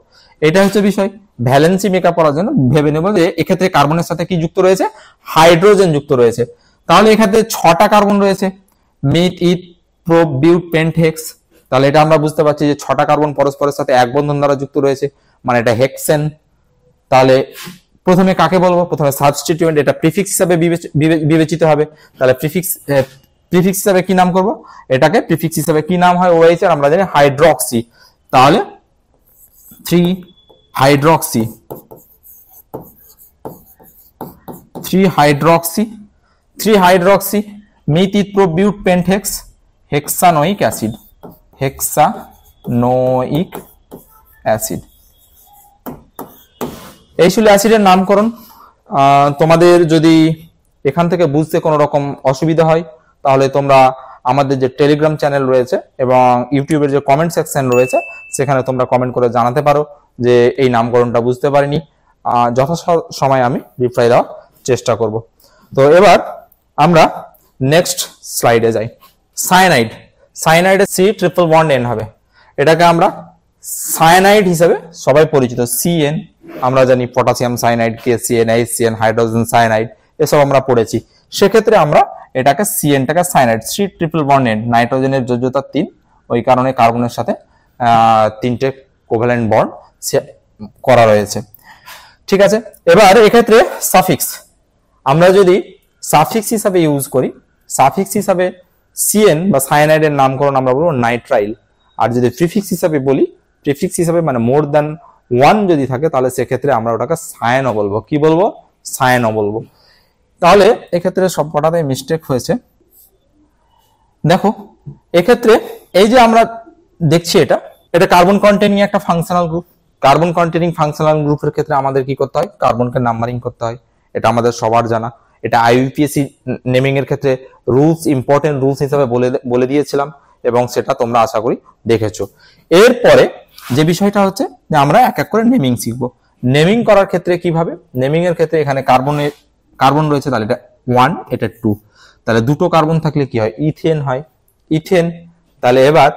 এটা হচ্ছে বিষয়। ভ্যালেন্সি মেকআপ করার জন্য ভেবে নেব যে এক্ষেত্রে কার্বনের সাথে কি যুক্ত রয়েছে? হাইড্রোজেন যুক্ত রয়েছে। তাহলে এক্ষেত্রে 6টা কার্বন রয়েছে, মিথ ইথ প্রোপ বিউট পেন্টেক্স। তাহলে এটা আমরা বুঝতে পারছি যে 6টা কার্বন পরস্পরের সাথে এক বন্ধন দ্বারা যুক্ত রয়েছে, মানে এটা হেক্সেন। তাহলে প্রথমে কাকে বলবো? প্রথমে সাবস্টিটিউয়েন্ট, এটা প্রিফিক্স হিসাবে বিবেচিত হবে। তাহলে প্রিফিক্স হিসাবে কি নাম করব? এটাকে প্রিফিক্স হিসাবে কি নাম হয় OH এর? আমরা জানি হাইড্রক্সি। তাহলে 3 হাইড্রক্সি 3 হাইড্রক্সি মিথিপ্রোবিউট পেন্টেক্স হেক্সানোইক অ্যাসিড। এই ছিল অ্যাসিডের নামকরণ। তোমাদের যদি এখান থেকে বুঝতে কোনো রকম অসুবিধা হয় তাহলে তোমরা আমাদের যে টেলিগ্রাম চ্যানেল রয়েছে এবং ইউটিউবের যে কমেন্ট সেকশন রয়েছে সেখানে তোমরা কমেন্ট করে জানাতে পারো যে এই নামকরণটা বুঝতে পারিনি। যথাসময়ে আমি রিপ্লাই দেওয়ার চেষ্টা করব। তো এবার আমরা নেক্সট স্লাইডে যাই। সায়ানাইডের C ট্রিপল বন্ড N হবে। এটাকে আমরা সায়ানাইড হিসেবে সবাই পরিচিত, CN। আমরা জানি potassium cyanide, KCN, HCN, hydrogen cyanide, এসব আমরা পড়েছি। সেক্ষেত্রে আমরা এটাকে CNটাকে cyanide, C triple bond N, নাইট্রোজেনের যোজ্যতা 3, ওই কারণে কার্বনের সাথে 3টে কোভ্যালেন্ট বন্ড করা রয়েছে। ঠিক আছে, এবার এক্ষেত্রে সাফিক্স আমরা যদি সাফিক্স হিসাবে ইউজ করি, সাফিক্স হিসাবে CN বা সায়ানাইডের নামকরণ আমরা বলবো নাইট্রাইল। আর যদি প্রিফিক্স হিসাবে বলি, প্রিফিক্স হিসাবে মানে মোর দ্যান 1 যদি থাকে তাহলে সেক্ষেত্রে আমরা ওটাকে সায়ানো বলবো। কি বলবো? সায়ানো বলবো। তাহলে এক্ষেত্রে সবকটাতে মিস্টেক হয়েছে। দেখো এক্ষেত্রে এই যে আমরা দেখছি এটা কার্বন কন্টেনিং একটা functional group. Carbon containing functional গ্রুপের ক্ষেত্রে আমাদের কি করতে হয়? কার্বনকে নাম্বারিং করতে হয়। এটা আমাদের সবার জানা। এটা IUPAC নেমিং এর ক্ষেত্রে ইম্পর্টেন্ট রুলস হিসেবে বলে দিয়েছিলাম এবং সেটা তোমরা আশা করি দেখেছো। এরপরে যে বিষয়টা হচ্ছে যে আমরা এক এক করে নেমিং শিখবো। নেমিং করার ক্ষেত্রে কিভাবে? নেমিং এর ক্ষেত্রে এখানে কার্বন রয়েছে, তাহলে এটা 1, এটা 2, তাহলে দুটো কার্বন থাকলে কি হয়? ইথেন হয়। ইথেন, তাহলে এবার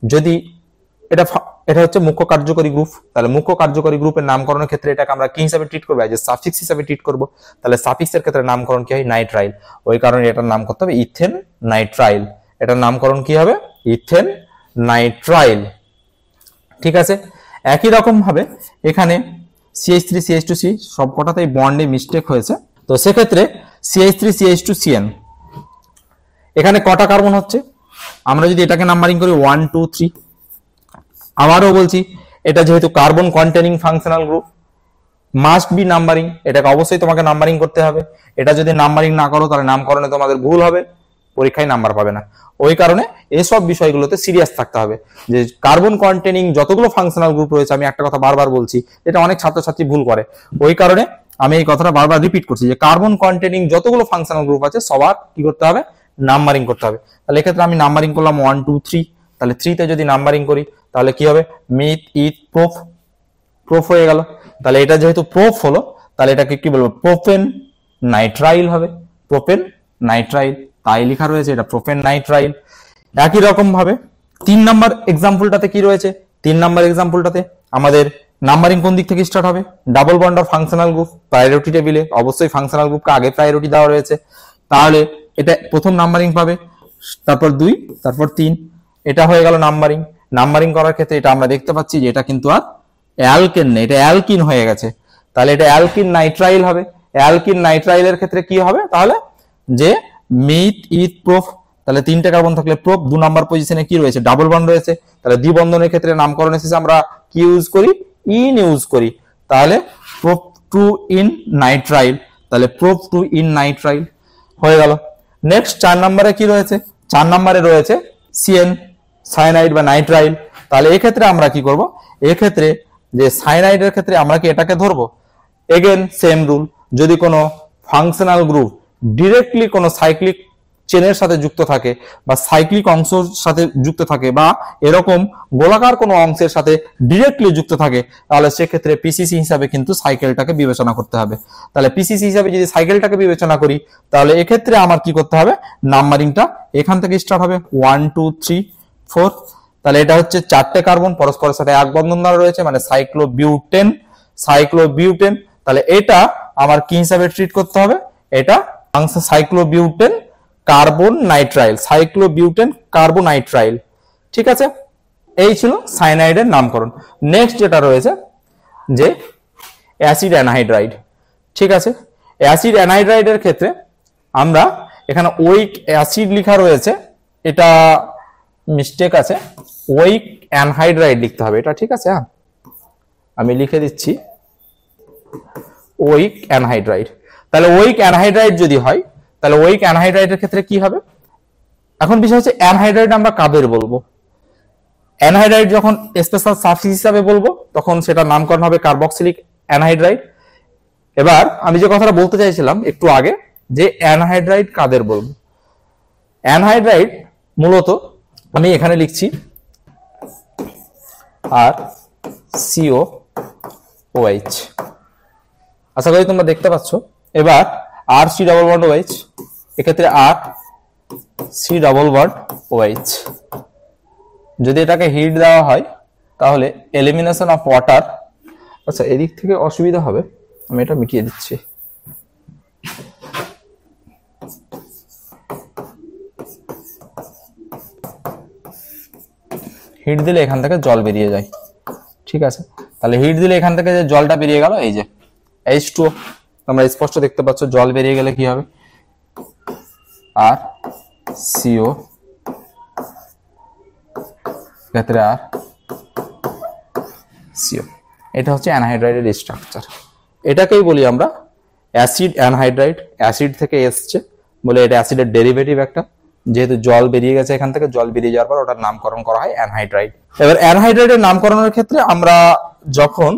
যদি এটা হচ্ছে মুখ্য কার্যকরী গ্রুপ, তাহলে মুখ্য কার্যকরী গ্রুপের নামকরণের ক্ষেত্রে এটাকে আমরা কি হিসাবে ট্রিট করবো? যে সাফিক্স হিসাবে ট্রিট করব। তাহলে সাফিক্সের ক্ষেত্রে নামকরণ কি হয়? নাইট্রাইল। ওই কারণে এটার নাম করতে হবে ইথেন নাইট্রাইল। এটার নামকরণ কি হবে? Ethane nitrile. ঠিক আছে, একই রকম ভাবে এখানে CH3 CH2C সবকটাতেই বন্ডে মিস্টেক হয়েছে। তো সেক্ষেত্রে CH3 CH2CN এখানে কটা কার্বন হচ্ছে? আমরা যদি এটাকে নাম্বারিং করি 1 2 3, আবারও বলছি এটা যেহেতু carbon containing functional group must be numbering, এটাকে অবশ্যই তোমাকে নাম্বারিং করতে হবে। এটা যদি নাম্বারিং না করো তাহলে নামকরণে তোমাদের ভুল হবে, পরীক্ষায় নাম্বার পাবে না। ওই কারণে এসব বিষয়গুলোতে সিরিয়াস থাকতে হবে যে কার্বন কন্টেনিং যতগুলো ফাংশনাল গ্রুপ রয়েছে, আমি একটা কথা বারবার বলছি, এটা অনেক ছাত্রছাত্রী ভুল করে, ওই কারণে আমি এই কথাটা বারবার রিপিট করছি যে কার্বন কন্টেনিং যতগুলো ফাংশনাল গ্রুপ আছে সবার কি করতে হবে? নাম্বারিং করতে হবে। তাহলে এক্ষেত্রে আমি নাম্বারিং করলাম 1 2 3, তাহলে 3 তে যদি নাম্বারিং করি তাহলে কি হবে? মিথ ইথ প্রোপ হয়ে গেল। তাহলে এটা যেহেতু প্রোপ হলো তাহলে এটাকে কি বলবো? প্রোপেন নাইট্রাইল হবে। প্রোপেন নাইট্রাইল, তাই লেখা রয়েছে এটা প্রোপেন নাইট্রাইল। একই রকম ভাবে 3 নাম্বার এক্সাম্পলটাতে কি রয়েছে? 3 নাম্বার এক্সাম্পলটাতে আমাদের নাম্বারিং কোন দিক থেকে স্টার্ট হবে? Double bond or functional group priority টেবিলে অবশ্যই ফাংশনাল গ্রুপকে আগে প্রায়োরিটি দেওয়া রয়েছে। তাহলে এটা প্রথম নাম্বারিং পাবে, তারপর 2, তারপর 3, এটা হয়ে গেল নাম্বারিং। নাম্বারিং করার ক্ষেত্রে এটা আমরা দেখতে পাচ্ছি যে এটা কিন্তু আর অ্যালকেন নেই, এটা অ্যালকিন হয়ে গেছে। তাহলে এটা অ্যালকিন নাইট্রাইল হবে। অ্যালকিন নাইট্রাইলের ক্ষেত্রে কি হবে? তাহলে যে মিথ ইথ প্রোপ, তাহলে 3টে কার্বন থাকলে প্রোপ 2 নাম্বার পজিশনে কি রয়েছে? ডাবল বন্ড রয়েছে। তাহলে দ্বিবন্ধনের ক্ষেত্রে নামকরণের শেষে আমরা কি ইউজ করি? ইন ইউজ করি। তাহলে প্রোপ 2 ইন নাইট্রাইল, তাহলে প্রোপ 2 ইন নাইট্রাইল হয়ে গেল। নেক্সট 4 নম্বরে কি রয়েছে? 4 নম্বরে রয়েছে CN সায়ানাইড বা নাইট্রাইল। তাহলে এই ক্ষেত্রে আমরা কি করব? এই ক্ষেত্রে যে সায়ানাইডের ক্ষেত্রে আমরা কি এটাকে ধরবো? এগেন সেম রুল, যদি কোনো ফাংশনাল গ্রুপ ডিরেক্টলি কোনো সাইক্লিক চেনের সাথে যুক্ত থাকে বা সাইক্লিক অংশের সাথে যুক্ত থাকে বা এরকম গোলাকার কোনো অংশের সাথে ডিরেক্টলি যুক্ত থাকে তাহলে সেক্ষেত্রে পিসিসি হিসাবে কিন্তু সাইকেলটাকে বিবেচনা করতে হবে। তাহলে পিসিসি হিসাবে যদি সাইকেলটাকে বিবেচনা করি তাহলে এক্ষেত্রে আমার কি করতে হবে? নাম্বারিংটা এখান থেকে স্টার্ট হবে 1 2 3 4। তাহলে এটা হচ্ছে 4টে কার্বন পরস্পরের সাথে এক বন্ধন দ্বারা রয়েছে, মানে সাইক্লোবিউটেন। তাহলে এটা আমার কি হিসাবে ট্রিট করতে হবে? এটা সাইক্লোবিউটেন কার্বন নাইট্রাইল, সাইক্লোবিউটেন কার্বোনাইট্রাইল। ঠিক আছে, এই ছিল সায়ানাইডের নামকরণ। নেক্সট যেটা রয়েছে যে অ্যাসিড অ্যানহাইড্রাইড। ঠিক আছে। অ্যাসিড অ্যানহাইড্রাইডের ক্ষেত্রে আমরা এখানে ওইক অ্যাসিড লেখা রয়েছে, এটা মিস্টেক আছে, ওইক অ্যানহাইড্রাইড লিখতে হবে, এটা ঠিক আছে। হ্যাঁ, আমি লিখে দিচ্ছি ওইক অ্যানহাইড্রাইড। তাহলে ওইক অ্যানহাইড্রাইড যদি হয়, তাহলে ওইক অ্যানহাইড্রাইডের ক্ষেত্রে কি হবে? এখন বিষয় হচ্ছে অ্যানহাইড্রাইড আমরা কাদের বলবো। অ্যানহাইড্রাইড যখন স্পেশাল সাবস্টেন্স হিসাবে বলবো তখন সেটা নামকরণ হবে কার্বক্সিলিক অ্যানহাইড্রাইড। এবার আমি যে কথাটা বলতে চাইছিলাম একটু আগে, যে অ্যানহাইড্রাইড কাদের বলবো। অ্যানহাইড্রাইড মূলত আমি এখানে লিখছি আর সিও ওএইচ, আশা করি তোমরা দেখতে পাচ্ছ। এবার আর সি ডাবল বন্ড ওএইচ, এক্ষেত্রে আর সি ডাবল বন্ড ওএইচ। যদি এটাকে হিট দেওয়া হয় তাহলে এলিমিনেশন অফ ওয়াটার, আচ্ছা এদিক থেকে অসুবিধা হবে, আমি এটা মিটিয়ে দিচ্ছি। হিট দিলে এখান থেকে জল বেরিয়ে যায়, ঠিক আছে। তাহলে হিট দিলে এখান থেকে যে জলটা বেরিয়ে গেল, এই যে H2O, তোমরা স্পষ্ট দেখতে পাচ্ছ, জল বেরিয়ে গেলে কি হবে? আর সিও, ক্ষেত্রে আর সিও। এটা হচ্ছে অ্যানহাইড্রাইডের স্ট্রাকচার। এটাকেই বলি আমরা অ্যাসিড অ্যানহাইড্রাইড, অ্যাসিড থেকে এসছে বলে এটা অ্যাসিডের ডেরিভেটিভ একটা, যেহেতু জল বেরিয়ে গেছে এখান থেকে, জল বেরিয়ে যাওয়ার পর ওটার নামকরণ করা হয় অ্যানহাইড্রাইড। এবার অ্যানহাইড্রাইডের নামকরণের ক্ষেত্রে আমরা যখন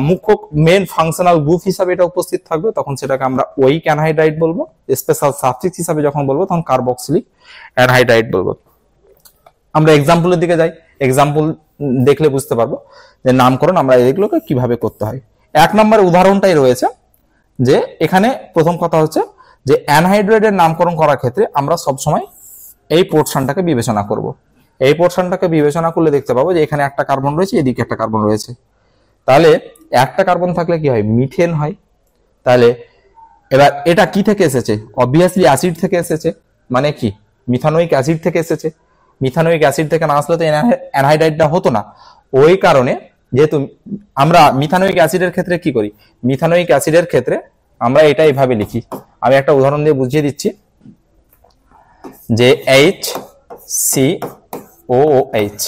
মুখ্য মেন ফাংশনাল গ্রুপ হিসাবে এটা উপস্থিত থাকবে তখন সেটাকে আমরা ওইক অ্যানহাইড্রাইড বলবো, স্পেশাল সাবস্টেন্স হিসাবে যখন বলবো তখন কার্বক্সিলিক অ্যানহাইড্রাইড বলবো। আমরা এক্সাম্পলের দিকে যাই, এক্সাম্পল দেখলে বুঝতে পারবো যে নামকরণ আমরা এগুলোকে কিভাবে করতে হয়। 1 নম্বর উদাহরণটাই রয়েছে, যে এখানে প্রথম কথা হচ্ছে যে অ্যানহাইড্রাইডের নামকরণ করার ক্ষেত্রে আমরা সবসময় এই পোর্শনটাকে বিবেচনা করব। এই পোর্শনটাকে বিবেচনা করলে দেখতে পাবো যে এখানে একটা কার্বন রয়েছে, এদিকে একটা কার্বন রয়েছে। তাহলে একটা কার্বন থাকলে কি হয়? মিথেন হয়। তাহলে এবার এটা কি থেকে এসেছে? অবভিয়াসলি অ্যাসিড থেকে এসেছে, মানে কি মিথানোইক অ্যাসিড থেকে এসেছে। মিথানোইক অ্যাসিড থেকে না আসলে তো অ্যানহাইড্রাইডটা হতো না। ওই কারণে যেহেতু আমরা মিথানোইক অ্যাসিডের ক্ষেত্রে কি করি, মিথানোইক অ্যাসিডের ক্ষেত্রে আমরা এটা এইভাবে লিখি। আমি একটা উদাহরণ দিয়ে বুঝিয়ে দিচ্ছি, যে HCOOH,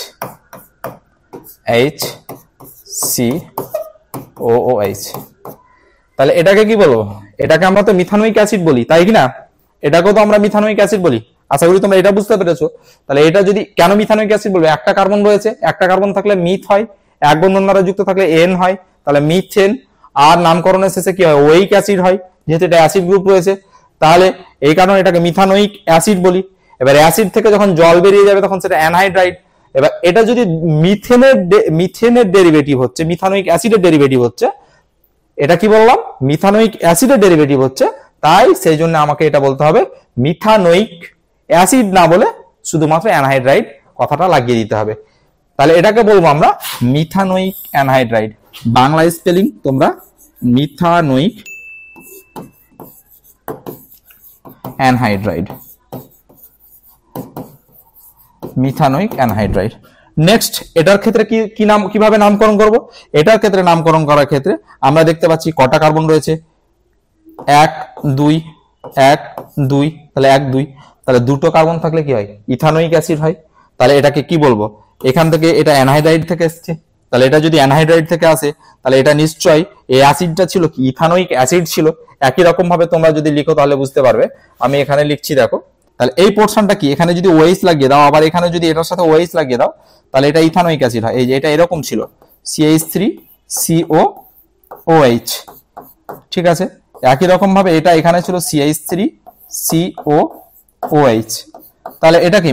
HCOOH, তাহলে এটাকে কি বলবো? এটাকে আমরা তো মিথানোইক অ্যাসিড বলি, তাই কি না? এটাকেও তো আমরা মিথানোইক অ্যাসিড বলি। আশা করি তোমরা এটা বুঝতে পেরেছো। তাহলে এটা যদি কেন মিথানোইক অ্যাসিড বলবো? একটা কার্বন রয়েছে, একটা কার্বন থাকলে মিথ হয়, এক বন্ধন দ্বারা যুক্ত থাকলে এন হয়, তাহলে মিথেন। আর নামকরণের শেষে কি হয়? ওইক অ্যাসিড হয়, যেহেতু এটা অ্যাসিড গ্রুপ রয়েছে। তাহলে এই কারণে এটাকে মিথানোইক অ্যাসিড বলি। এবার অ্যাসিড থেকে যখন জল বেরিয়ে যাবে তখন সেটা অ্যানহাইড্রাইড। এবার এটা যদি মিথেনের ডেরিভেটিভ হচ্ছে, মিথানোইক অ্যাসিডের ডেরিভেটিভ হচ্ছে, এটা কি বললাম? মিথানোইক অ্যাসিডের ডেরিভেটিভ হচ্ছে, তাই সেই জন্য আমাকে এটা বলতে হবে মিথানোইক অ্যাসিড না বলে শুধুমাত্র অ্যানহাইড্রাইড কথাটা লাগিয়ে দিতে হবে। তাহলে এটাকে বলবো আমরা মিথানোইক অ্যানহাইড্রাইড। বাংলা স্পেলিং তোমরা methanoic anhydride, methanoic anhydride. Next এটার ক্ষেত্রে কি নাম, কিভাবে নামকরণ করব? এটার ক্ষেত্রে নামকরণ করার ক্ষেত্রে আমরা দেখতে পাচ্ছি কটা কার্বন রয়েছে? 1 2 1 2, তাহলে 1 2, তাহলে দুটো কার্বন থাকলে কি হয়? ইথানোইক অ্যাসিড হয়। তাহলে এটাকে কি বলবো? এখান থেকে এটা অ্যানহাইড্রাইড থেকে এসেছে, তাহলে এটা যদি অ্যানহাইড্রাইড থেকে আসে তাহলে এটা নিশ্চয়ই এই অ্যাসিডটা ছিল কি? ইথানোইক অ্যাসিড ছিল। একই রকম ভাবে তোমরা যদি লিখো তাহলে বুঝতে পারবে। আমি এখানে লিখছি, দেখো। তাহলে এই পোর্শনটা কি? এখানে যদি ওএইচ লাগিয়ে দাও, আবার এখানে যদি এটার সাথে ওএইচ লাগিয়ে দাও, তাহলে এটা ইথানোইক অ্যাসিড হয়। এই যে এটা এরকম ছিল, CH3COOH, ঠিক আছে। একই রকম ভাবে এটা এখানে ছিল CH3COOH, তাহলে এটা কি?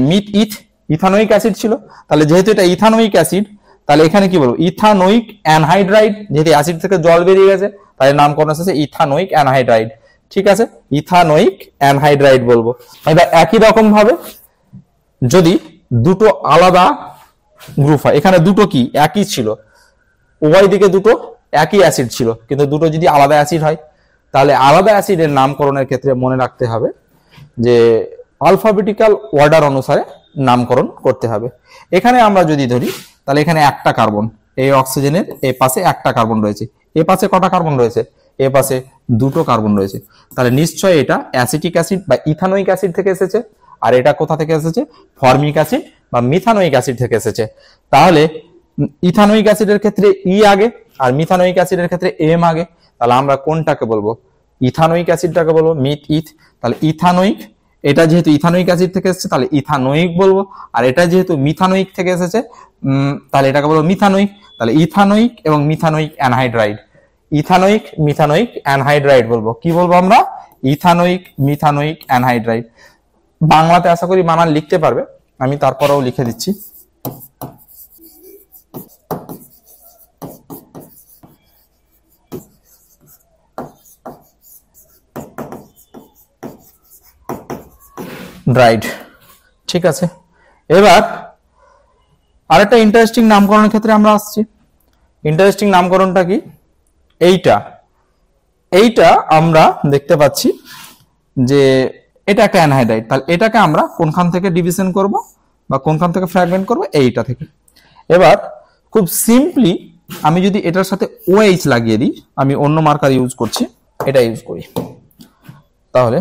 ইথানোইক অ্যাসিড ছিল। তাহলে যেহেতু এটা ইথানোইক অ্যাসিড, তাহলে এখানে কি বলবো? ইথানোইক অ্যানহাইড্রাইড, যেহেতু অ্যাসিড থেকে জল বেরিয়ে গেছে তাই নামকরণ হচ্ছে ইথানোইক অ্যানহাইড্রাইড, ঠিক আছে। ইথানোইক অ্যানহাইড্রাইড বলবো। এবার একই রকম ভাবে যদি দুটো আলাদা গ্রুপ হয়, এখানে দুটো কি একই ছিল, উভয় দিকে দুটো একই অ্যাসিড ছিল, কিন্তু দুটো যদি আলাদা অ্যাসিড হয় তাহলে আলাদা অ্যাসিডের নামকরণের ক্ষেত্রে মনে রাখতে হবে যে অ্যালফাবেটিক্যাল অর্ডার অনুসারে নামকরণ করতে হবে। এখানে আমরা যদি ধরি তাহলে এখানে একটা কার্বন, এই অক্সিজেনের এই পাশে একটা কার্বন রয়েছে, এ পাশে কটা কার্বন রয়েছে? এ পাশে দুটো কার্বন রয়েছে, তাহলে নিশ্চয় এটা অ্যাসিটিক অ্যাসিড বা ইথানোয়িক অ্যাসিড থেকে এসেছে। আর এটা কোথা থেকে এসেছে? ফর্মিক অ্যাসিড বা মিথানোয়িক অ্যাসিড থেকে এসেছে। তাহলে ইথানোয়িক অ্যাসিডের ক্ষেত্রে ই আগে আর মিথানোয়িক অ্যাসিডের ক্ষেত্রে এম আগে। তাহলে আমরা কোনটাকে বলবো? ইথানোয়িক অ্যাসিডটাকে বলবো মিথ ইথ। তাহলে ইথানোয়িক, এটা যেহেতু ইথানোয়িক অ্যাসিড থেকে এসেছে তাহলে ইথানোয়িক বলবো, আর এটা যেহেতু মিথানোয়িক থেকে এসেছে তাহলে এটাকে বলবো মিথানোয়িক। তাহলে ইথানোয়িক এবং methanoic anhydride, ethanoic methanoic anhydride বলবো। কি বলবো আমরা? Ethanoic methanoic anhydride. বাংলাতে আশা করি বানান লিখতে পারবে, আমি তারপরেও লিখে দিচ্ছি। ড্রাইড, ঠিক আছে। এবার আরেকটা ইন্টারেস্টিং নামকরণের ক্ষেত্রে আমরা আসছি। ইন্টারেস্টিং নামকরণটা কি? এইটা আমরা দেখতে পাচ্ছি যে এটা একটা অ্যানহাইড্রাইড। তাহলে এটাকে আমরা কোনখান থেকে ডিভিশন করব বা কোনখান থেকে ফ্র্যাগমেন্ট করব? এইটা থেকে। এবার খুব সিম্পলি আমি যদি এটার সাথে OH লাগিয়ে দিই, আমি অন্য মার্কার ইউজ করছি, এটা ইউজ করি, তাহলে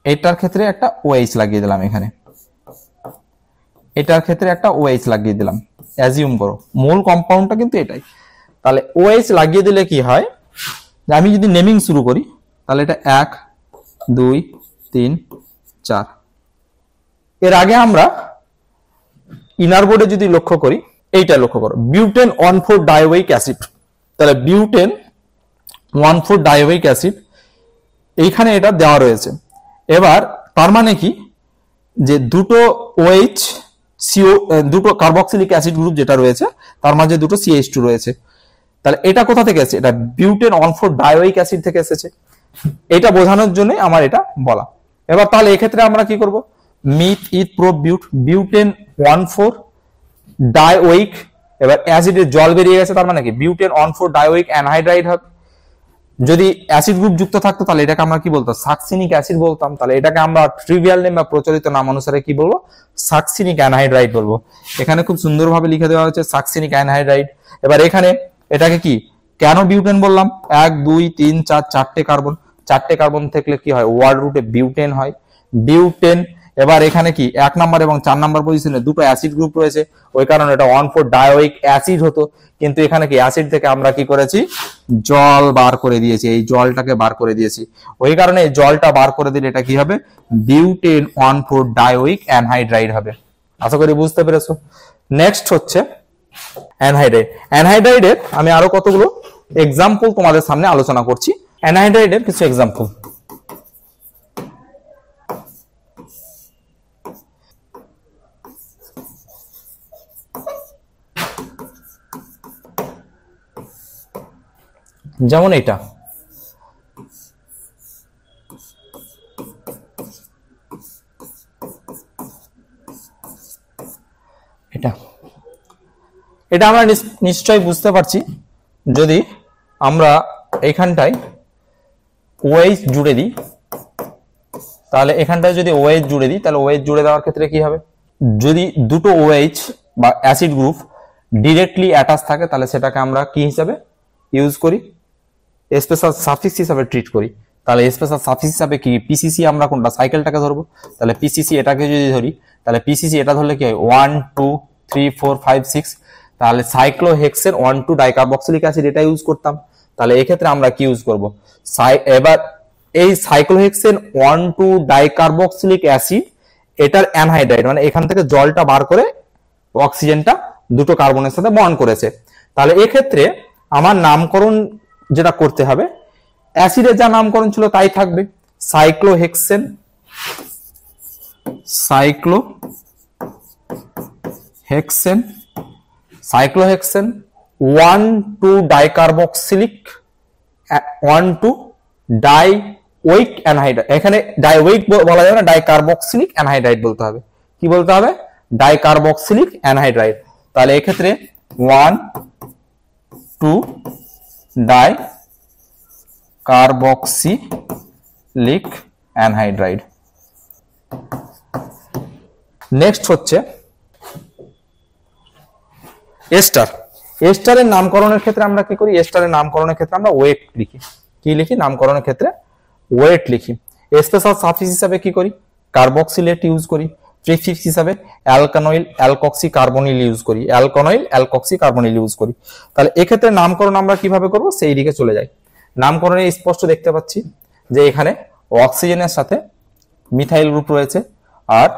এটার ক্ষেত্রে একটা OH লাগিয়ে দিলাম, এখানে এটার ক্ষেত্রে একটা OH লাগিয়ে দিলাম, অ্যাজিউম করো মূল কম্পাউন্ডটা কিন্তু এটাই। তাহলে OH লাগিয়ে দিলে কি হয়, আমি যদি নেমিং শুরু করি তাহলে এটা 1 2 3 4। এর আগে আমরা ইনার বোর্ডে যদি লক্ষ্য করি, এইটা লক্ষ্য করো, বিউটেন 1,4 ডাইওয়িক অ্যাসিড। তাহলে বিউটেন 1,4 ডাইওয়িক অ্যাসিড এইখানে এটা দেওয়া রয়েছে। এবার তার মানে কি, যে দুটো OH CO, দুটো কার্বক্সিলিক অ্যাসিড গ্রুপ যেটা রয়েছে তার মাঝে দুটো CH2 রয়েছে। তাহলে এটা কোথা থেকে এসেছে? এটা বিউটেন 1,4 ডাইওয়িক অ্যাসিড থেকে এসেছে। এটা বোঝানোর জন্য আমার এটা বলা। এবার তাহলে এক্ষেত্রে আমরা কি করব? মিথ ইথ প্রো বিউট, বিউটেন 1,4 ডাইওয়িক, এবার অ্যাসিডের জল বেরিয়ে গেছে, তার মানে কি বিউটেন 1,4 ডাইওয়িক অ্যানহাইড্রাইড হবে। যদি অ্যাসিড গ্রুপ যুক্ত থাকতো তাহলে এটাকে আমরা কি বলতাম? সাকসিনিক অ্যাসিড বলতাম। তাহলে এটাকে আমরা ট্রিভিয়াল নেম বা প্রচলিত নাম অনুসারে কি বলবো? সাকসিনিক অ্যানহাইড্রাইড বলবো। এখানে খুব সুন্দরভাবে লিখে দেওয়া হয়েছে সাকসিনিক অ্যানহাইড্রাইড। এবার এখানে এটাকে কি কেন বিউটেন বললাম? 1 2 3 4 চারটে কার্বন, চারটে কার্বন থাকলে কি হয়? ওয়ার্ড রুটে বিউটেন হয়, বিউটেন। এবার এখানে কি 1 নাম্বার এবং 4 নাম্বার পজিশনে দুটো অ্যাসিড গ্রুপ রয়েছে, ওই কারণে এটা 1,4 ডাইওয়িক অ্যাসিড হতো। কিন্তু এখানে কি অ্যাসিড থেকে আমরা কি করেছি? জল বার করে দিয়েছি, এই জলটাকে বার করে দিয়েছি, ওই কারণে এই জলটা বার করে দিলে এটা কি হবে? বিউটেন 1,4 ডাইওয়িক অ্যানহাইড্রাইড হবে। আশা করি বুঝতে পেরেছো। নেক্সট হচ্ছে অ্যানহাইড্রাইড। অ্যানহাইড্রাইডের আমি আরো কতগুলো এক্সাম্পল তোমাদের সামনে আলোচনা করছি। অ্যানহাইড্রাইডের কিছু এক্সাম্পল, যেমন এটা, এটা আমরা নিশ্চয়ই বুঝতে পারছি। যদি আমরা এইখানটায় OH জুড়ে দিই, তাহলে এখানটায় যদি OH জুড়ে দিই, তাহলে OH জুড়ে দেওয়ার ক্ষেত্রে কি হবে? যদি দুটো OH বা অ্যাসিড গ্রুপ ডিরেক্টলি অ্যাটাচ থাকে তাহলে সেটাকে আমরা কি হিসাবে ইউজ করি? স্পেশাল সাফিক্স হিসাবে ট্রিট করি। তাহলে স্পেশাল সাফিক্স হিসাবে কি পিসিসি, আমরা কোনটা সাইকেলটাকে ধরবো, তাহলে পিসিসি এটাকে যদি ধরি, তাহলে পিসিসি এটা ধরলে কি হয়? 1 2 3 4 5 6, তাহলে সাইক্লোহেক্সেন 1 2 ডাইকার্বক্সিলিক অ্যাসিড এটা ইউজ করতাম। তাহলে এক্ষেত্রে আমরা কি ইউজ করব? এবার এই সাইক্লোহেক্সেন 1 2 ডাইকার্বক্সিলিক অ্যাসিড এটার অ্যানহাইড্রাইড, মানে এখান থেকে জলটা বার করে অক্সিজেনটা দুটো কার্বনের সাথে বন্ড করেছে। তাহলে এক্ষেত্রে আমার নামকরণ যেটা করতে হবে, অ্যাসিডের যা নামকরণ ছিল তাই থাকবে, সাইক্লোহেক্সেন, সাইক্লোহেক্সেন 1 2 ডাইকার্বক্সিলিক 1 2 ডাইওয়িক অ্যানহাইড্রাইড। এখানে ডাইওয়িক বলা যাবে না, ডাইকার্বক্সিলিক অ্যানহাইড্রাইড বলতে হবে। কি বলতে হবে? ডাইকার্বক্সিলিক অ্যানহাইড্রাইড। তাহলে এক্ষেত্রে 1 2 ডাইকার্বক্সিলিক অ্যানহাইড্রাইড। নেক্সট হচ্ছে এস্টার। এস্টারের নামকরণের ক্ষেত্রে আমরা কি করি? এস্টারের নামকরণের ক্ষেত্রে আমরা ওয়েট লিখি। কি লিখি? নামকরণের ক্ষেত্রে ওয়েট লিখি। স্পেশাল সাফিক্স হিসাবে কি করি? কার্বক্সিলেট ইউজ করি। প্রিফিক্স হিসাবে অ্যালকানয়েল অ্যালকক্সি কার্বনিল ইউজ করি, অ্যালকানয়েল অ্যালকক্সি কার্বনিল ইউজ করি। তাহলে এক্ষেত্রে নামকরণ আমরা কিভাবে করব সেই দিকে চলে যাই। নামকরণে স্পষ্ট দেখতে পাচ্ছি যে এখানে অক্সিজেনের সাথে মিথাইল গ্রুপ রয়েছে আর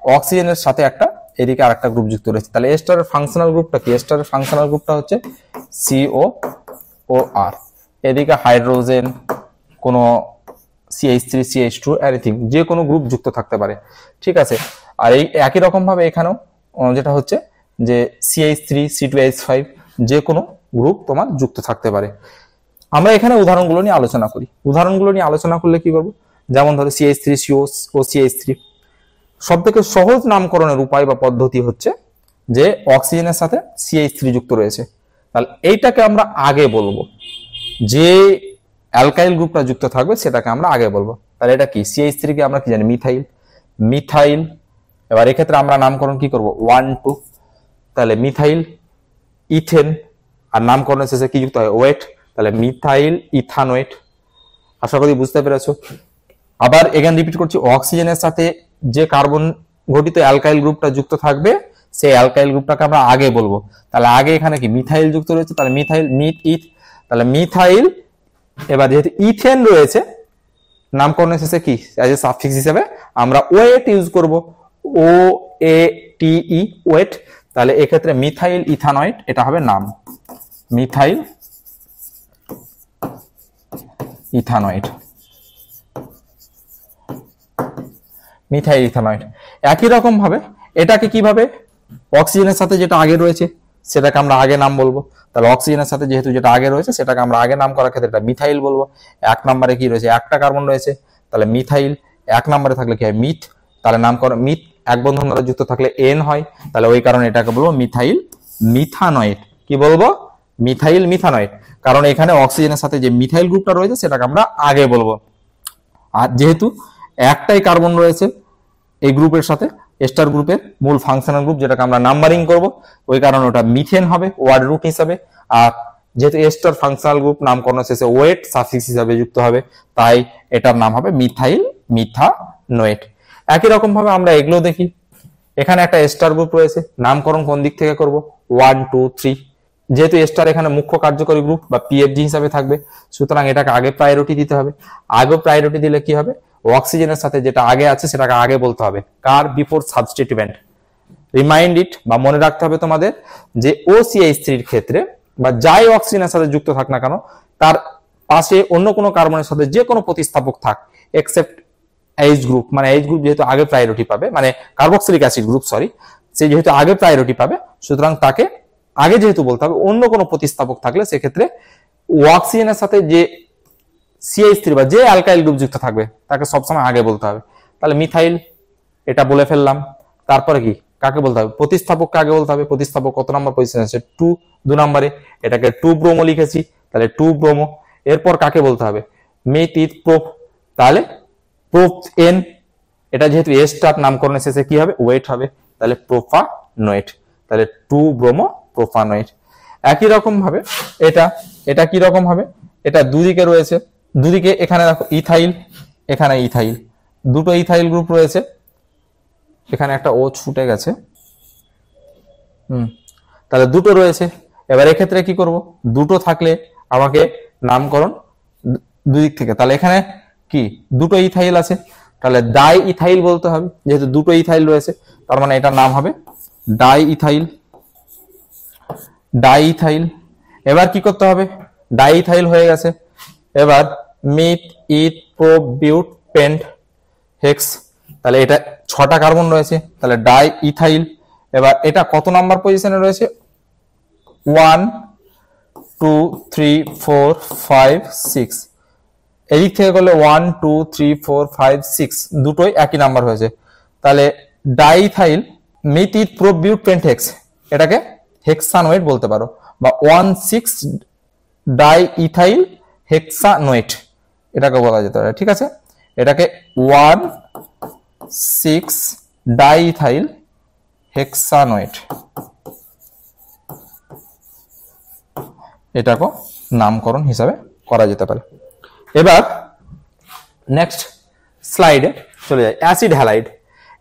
অক্সিজেনের সাথে একটা এদিকে আরেকটা গ্রুপ যুক্ত রয়েছে। তাহলে এস্টারের ফাংশনাল গ্রুপটা কি? এস্টারের ফাংশনাল গ্রুপটা হচ্ছে COOR। এদিকে হাইড্রোজেন, কোনো CH3 CH2 এনিথিং, যে কোনো গ্রুপ যুক্ত থাকতে পারে, ঠিক আছে। আর এই একই রকম ভাবে এখানেও যেটা হচ্ছে যে CH3 C2H5 যে কোনো গ্রুপ তোমার যুক্ত থাকতে পারে। আমরা এখানে উদাহরণগুলো নিয়ে আলোচনা করি। উদাহরণগুলো নিয়ে আলোচনা করলে কি করব? যেমন ধরো CH3CO ও CH3। সব থেকে সহজ নামকরণের উপায় বা পদ্ধতি হচ্ছে যে অক্সিজেনের সাথে CH3 যুক্ত রয়েছে, তাহলে এইটাকে আমরা আগে বলবো। যে অ্যালকাইল গ্রুপটা যুক্ত থাকবে সেটাকে আমরা আগে বলবো। তাহলে এটা কি? CH3 কে আমরা কি জানি? মিথাইল। মিথাইল। এবার এক্ষেত্রে আমরা নামকরণ কি করব? 1 2। তাহলে মিথাইল ইথেন, আর নামকরণের শেষে কি যুক্ত হয়? ওয়েট। তাহলে মিথাইল ইথানোয়েট। আশা করি বুঝতে পেরেছো। আবার এখানে রিপিট করছি, অক্সিজেনের সাথে যে কার্বন ঘটিত অ্যালকাইল গ্রুপটা যুক্ত থাকবে সেই অ্যালকাইল গ্রুপটাকে আমরা আগে বলবো। তাহলে আগে এখানে কি? মিথাইল যুক্ত রয়েছে, তাহলে মিথাইল মিথ ইথ। তাহলে মিথাইল। এবার যেহেতু ইথেন রয়েছে নামকরণের শেষে কি অ্যাজ এ সাফিক্স হিসেবে আমরা ওয়েট ইউজ করব, OATE ওয়েট। তাহলে এক্ষেত্রে মিথাইল ইথানয়েট এটা হবে নাম, মিথাইল ইথানয়েট। Methyl ethanoate. একই রকম ভাবে এটাকে কিভাবে? অক্সিজেনের সাথে যেটা আগে রয়েছে সেটাকে আমরা আগে নাম বলবো। তাহলে অক্সিজেনের সাথে যেহেতু যেটা আগে রয়েছে সেটাকে আমরা আগে নাম করার ক্ষেত্রে এটা মিথাইল বলবো। এক নম্বরে কি রয়েছে? একটা কার্বন রয়েছে, তাহলে মিথাইল। এক নম্বরে থাকলে কি হয়? মিথ। তাহলে নামকরণ মিথ এক বন্ধন দ্বারা যুক্ত থাকলে N হয়, তাহলে ওই কারণে এটাকে বলবো মিথাইল মিথানয়েট। কি বলবো? মিথাইল মিথানয়েট। কারণ এখানে অক্সিজেনের সাথে যে মিথাইল গ্রুপটা রয়েছে সেটাকে আমরা আগে বলবো। আর যেহেতু একটাই কার্বন রয়েছে এই গ্রুপের সাথে, এস্টার গ্রুপের মূল ফাংশনাল গ্রুপ যেটাকে আমরা নাম্বারিং করব, ওই কারণে ওটা মিথেন হবে ওয়ার্ড রুট হিসাবে। আর যেহেতু এস্টার ফাংশনাল গ্রুপ নামকরণ শেষে ওয়েট সাফিক্স হিসাবে যুক্ত হবে, তাই এটার নাম হবে মিথাইল মিথানোয়েট। একই রকম ভাবে আমরা এগুলো দেখি। এখানে একটা এস্টার গ্রুপ রয়েছে, নামকরণ কোন দিক থেকে করব? 1 2 3। যেহেতু এস্টার এখানে মুখ্য কার্যকরী গ্রুপ বা PFG হিসাবে থাকবে, সুতরাং এটাকে আগে প্রায়োরিটি দিতে হবে। আগে প্রায়োরিটি দিলে কি হবে? অক্সিজেনের সাথে যেটা আগে আছে সেটাকে আগে বলতে হবে। কার? Before substituent. রিমাইন্ড ইট বা মনে রাখতে হবে তোমাদের যে OCH3 এর ক্ষেত্রে বা যাই অক্সিজেনের সাথে যুক্ত থাক না কেন তার পাশে অন্য কোনো কার্বনের সাথে যে কোনো প্রতিস্থাপক থাক এক্সেপ্ট H গ্রুপ, মানে H গ্রুপ যেহেতু আগে প্রায়োরিটি পাবে, মানে কার্বক্সিলিক অ্যাসিড গ্রুপ সরি, সে যেহেতু আগে প্রায়োরিটি পাবে সুতরাং তাকে আগে যেহেতু বলতে হবে। অন্য কোনো প্রতিস্থাপক থাকলে সেক্ষেত্রে অক্সিজেনের সাথে যে CH3 বা যে অ্যালকাইল গ্রুপ যুক্ত থাকবে তাকে সবসময় আগে বলতে হবে। তাহলে মিথাইল এটা বলে ফেললাম। তারপরে কি কাকে বলতে হবে? প্রতিস্থাপককে আগে বলতে হবে। প্রতিস্থাপক কত নম্বর পজিশনে আছে? 2 2 নম্বরে। এটাকে 2 ব্রোমো লিখেছি, তাহলে 2 ব্রোমো। এরপর কাকে বলতে হবে? মিথ ইথ প্রোপ, তাহলে প্রোপ N। এটা যেহেতু এস্টার নামকরণের শেষে কি হবে? ওয়েট হবে, তাহলে প্রোপানোয়েট। তাহলে 2 ব্রোমো প্রোপানোয়েট। একই রকম ভাবে এটা কি রকম হবে? এটা দুদিকে রয়েছে, দুদিকে এখানে দেখো ইথাইল, এখানে ইথাইল, দুটো ইথাইল গ্রুপ রয়েছে। এখানে একটা ও ছুটে গেছে, তাহলে দুটো রয়েছে। এবার এক্ষেত্রে কি করব? দুটো থাকলে আমাকে নামকরণ দুদিক থেকে, তাহলে এখানে কি দুটো ইথাইল আছে, তাহলে ডাই ইথাইল বলতে হবে। যেহেতু দুটো ইথাইল রয়েছে তার মানে এটার নাম হবে ডাই ইথাইল। Die ethyl. এবার কি করতে হবে? ডাই ইথাইল হয়ে গেছে। এবার মিথ ইথ প্রোপ বিউট পেন্ট হেক্স, তাহলে এটা 6টা কার্বন রয়েছে, তাহলে ডাই ইথাইল। এবার এটা কত নাম্বার পজিশনে রয়েছে? 1 2 3 4 5 6। এদিক থেকে করলে 1 2 3 4 5 6 দুটোই একই নাম্বার হয়েছে। তাহলে diethyl myth ইথ prop বিউট paint hex, এটাকে হেক্সানোয়েট বলতে পারো, বা 1,6 ডাই ইথাইল হেক্সানোয়েট এটাকে বলা যেতে পারে। ঠিক আছে, এটাকে 1,6 ডাই ইথাইল হেক্সানোয়েট এটাকে নামকরণ হিসাবে করা যেতে পারে। এবার নেক্সট স্লাইডে চলে যাই। Acid halide.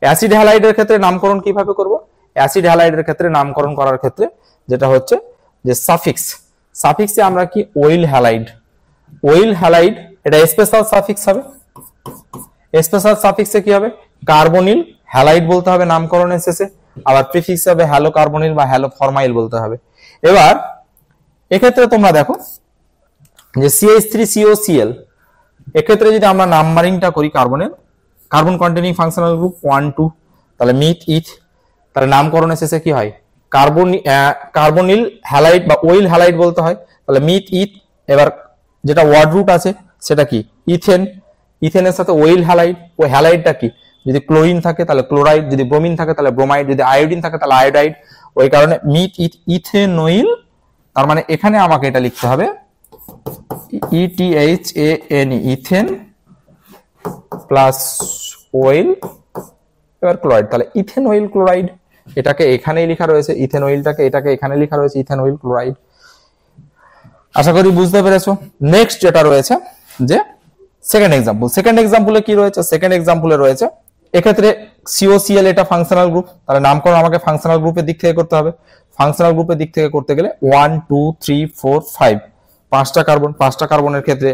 অ্যাসিড হ্যালাইডের ক্ষেত্রে নামকরণ কিভাবে করব? অ্যাসিড হ্যালাইডের ক্ষেত্রে নামকরণ করার ক্ষেত্রে যেটা হচ্ছে যে সাফিক্সে আমরা কি ওইল হ্যালাইড, এটা স্পেশাল সাফিক্স হবে। স্পেশাল সাফিক্সে কি হবে? কার্বনিল হ্যালাইড বলতে হবে নামকরণের শেষে, আবার প্রিফিক্স হবে হ্যালো কার্বনিল বা হ্যালো ফরমাইল বলতে হবে। এবার এক্ষেত্রে তোমরা দেখো যে CH3COCl, এক্ষেত্রে যদি আমরা নাম্বারিংটা করি কার্বন কন্টেনিং ফাংশনাল গ্রুপ 1 2, তাহলে মিথ ইথ, তাহলে নামকরণের শেষে কি হয়? কার্বনিল হ্যালাইড বা ওইল হ্যালাইড বলতে হয়, তাহলে মিথ ইথ। এবার যেটা ওয়ার্ড রুট আছে সেটা কি? ইথেনের সাথে ওইল হ্যালাইড, ওই হ্যালাইডটা কি? যদি ক্লোরিন থাকে তাহলে ক্লোরাইড, যদি ব্রোমিন থাকে তাহলে ব্রোমাইড, যদি আয়োডিন থাকে তাহলে আয়োডাইড। ওই কারণে মিথ ইথেনইল, তার মানে এখানে আমাকে এটা লিখতে হবে ETHANE, ইথেন প্লাস ওয়েল, এবার ক্লোরাইড, তাহলে ইথেনইল ক্লোরাইড। এটাকে এখানেই লেখা রয়েছে, ইথেনইলটাকে এটাকে এখানে লেখা রয়েছে ইথেনইল ক্লোরাইড। আশা করি বুঝতে পেরেছো। নেক্সট যেটা রয়েছে যে সেকেন্ড এক্সাম্পলে কি রয়েছে? সেকেন্ড এক্সাম্পলে রয়েছে এক্ষেত্রে COCl, এটা ফাংশনাল গ্রুপ, তাহলে নামকরণ আমাকে ফাংশনাল গ্রুপের দিক থেকে করতে হবে। ফাংশনাল গ্রুপের দিক থেকে করতে গেলে 1 2 3 4 5 5টা কার্বনের ক্ষেত্রে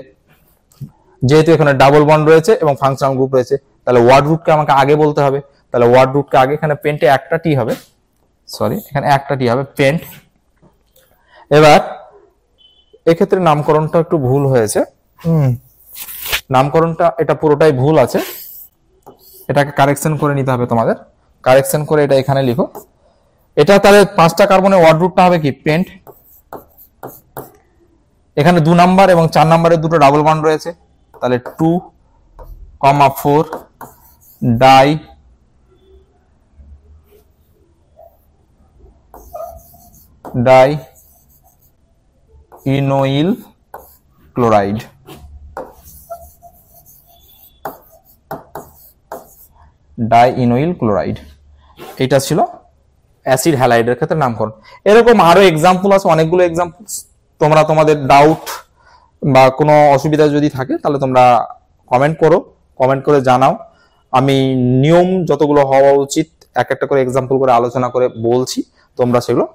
যেহেতু এখানে ডাবল বন্ড রয়েছে এবং ফাংশনাল গ্রুপ রয়েছে, তাহলে ওয়ার্ড রুটকে আমাকে আগে বলতে হবে। তাহলে ওয়ার্ড রুটকে আগে, এখানে পেন্টে একটা টি হবে, পেন্ট। এবার এক্ষেত্রে নামকরণটা একটু ভুল হয়েছে, নামকরণটা এটা পুরোটাই ভুল আছে, এটাকে কারেকশন করে নিতে হবে তোমাদের। কারেকশন করে এটা এখানে লিখো। এটা তাহলে 5টা কার্বনের ওয়ার্ড রুটটা হবে কি? পেন্ট। এখানে 2 নাম্বার এবং 4 নাম্বারের দুটো ডাবল বন্ড রয়েছে, তাহলে 2, 4 ডাই ইনোইল ক্লোরাইড। এটা ছিল অ্যাসিড হ্যালাইডের ক্ষেত্রে নামকরণ। এরকম আরো এক্সাম্পল আছে, অনেকগুলো এক্সাম্পল। তোমরা তোমাদের ডাউট বা কোনো অসুবিধা যদি থাকে তাহলে তোমরা কমেন্ট করে জানাও। আমি নিয়ম যতগুলো হওয়া উচিত এক একটা করে এক্সাম্পল করে আলোচনা করে বলছি, তোমরা সেগুলো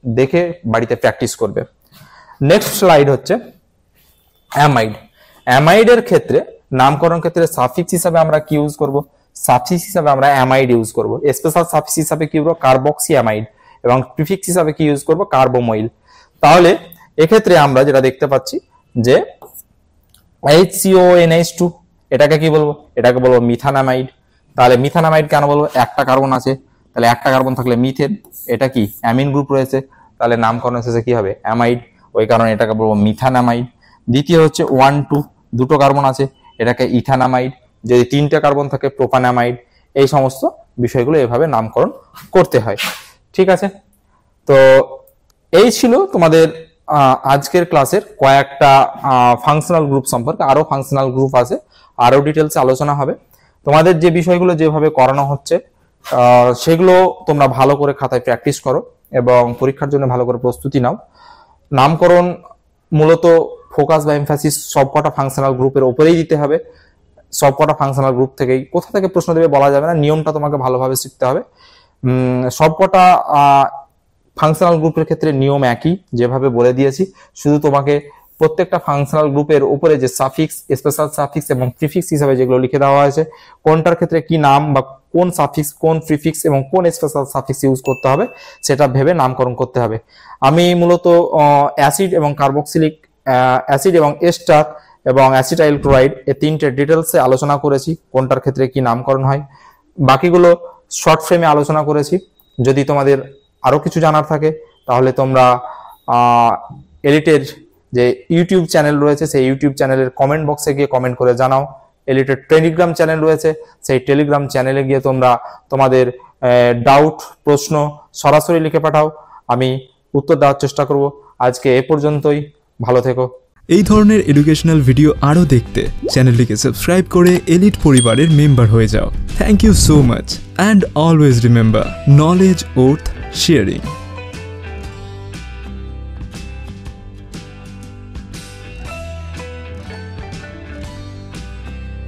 দেখে বাড়িতে প্র্যাকটিস করবে। নেক্সট স্লাইড হচ্ছে অ্যামাইডের ক্ষেত্রে নামকরণ ক্ষেত্রে সাফিক্স হিসাবে আমরা কি ইউজ করব? সাফিক্স হিসাবে আমরা অ্যামাইড ইউজ করব। স্পেশাল সাফিক্স হিসাবে কি করব? কার্বক্সি অ্যামাইড, এবং প্রিফিক্স হিসাবে কি ইউজ করব? কার্বোমোইল। তাহলে এক্ষেত্রে আমরা যেটা দেখতে পাচ্ছি যে HCONH2, এটাকে কি বলবো? এটাকে বলবো মিথানামাইড। তাহলে মিথানামাইড কেন বলবো? একটা কার্বন আছে, তাহলে একটা কার্বন থাকলে মিথেন, এটা কি অ্যামিন গ্রুপ রয়েছে, তাহলে নামকরণ শেষে কি হবে? অ্যামাইড। ওই কারণে এটাকে বলবো মিথানামাইড। দ্বিতীয় হচ্ছে 1 2, দুটো কার্বন আছে, এটাকে ইথানামাইড। যদি 3টে কার্বন থাকে প্রোপানামাইড। এই সমস্ত বিষয়গুলো এভাবে নামকরণ করতে হয়। ঠিক আছে, তো এই ছিল তোমাদের আজকের ক্লাসের কয়েকটা ফাংশনাল গ্রুপ সম্পর্কে। আরো ফাংশনাল গ্রুপ আছে, আরো ডিটেলসে আলোচনা হবে। তোমাদের যে বিষয়গুলো যেভাবে করানো হচ্ছে সেগুলো তোমরা ভালো করে খাতায় প্র্যাকটিস করো এবং পরীক্ষার জন্য ভালো করে প্রস্তুতি নাও। নামকরণ মূলত ফোকাস বা এমফাসিস সবকটা ফাংশনাল গ্রুপের উপরেই দিতে হবে। সবকটা ফাংশনাল গ্রুপ থেকেই কোথা থেকে প্রশ্ন দেবে বলা যাবে না, নিয়মটা তোমাকে ভালোভাবে শিখতে হবে। সবকটা ফাংশনাল গ্রুপের ক্ষেত্রে নিয়ম একই, যেভাবে বলে দিয়েছি। শুধু তোমাকে প্রত্যেকটা ফাংশনাল গ্রুপের উপরে যে সাফিক্স, স্পেশাল সাফিক্স এবং প্রিফিক্স হিসাবে যেগুলো লিখে দেওয়া হয়েছে, কোনটার ক্ষেত্রে কি নাম বা কোন সাফিক্স, কোন প্রিফিক্স এবং কোন স্পেশাল সাফিক্স ইউজ করতে হবে সেটা ভেবে নামকরণ করতে হবে। আমি মূলত অ্যাসিড এবং কার্বক্সিলিক অ্যাসিড এবং এস্টার এবং অ্যাসিটাইল ক্লোরাইড এই তিনটে ডিটেলসে আলোচনা করেছি, কোনটার ক্ষেত্রে কি নামকরণ হয়। বাকিগুলো শর্ট ফ্রেমে আলোচনা করেছি। যদি তোমাদের আরো কিছু জানার থাকে তাহলে তোমরা এলিটের যে ইউটিউব চ্যানেল রয়েছে সেই ইউটিউব চ্যানেলের কমেন্ট বক্সে গিয়ে কমেন্ট করে জানাও। এলিটের টেলিগ্রাম চ্যানেল রয়েছে, সেই টেলিগ্রাম চ্যানেলে গিয়ে তোমরা তোমাদের ডাউট, প্রশ্ন সরাসরি লিখে পাঠাও, আমি উত্তর দেওয়ার চেষ্টা করব। আজকে এ পর্যন্তই, ভালো থেকো। এই ধরনের এডুকেশনাল ভিডিও আরও দেখতে চ্যানেলটিকে সাবস্ক্রাইব করে এলিট পরিবারের মেম্বার হয়ে যাও। Thank you so much and always remember, knowledge worth sharing.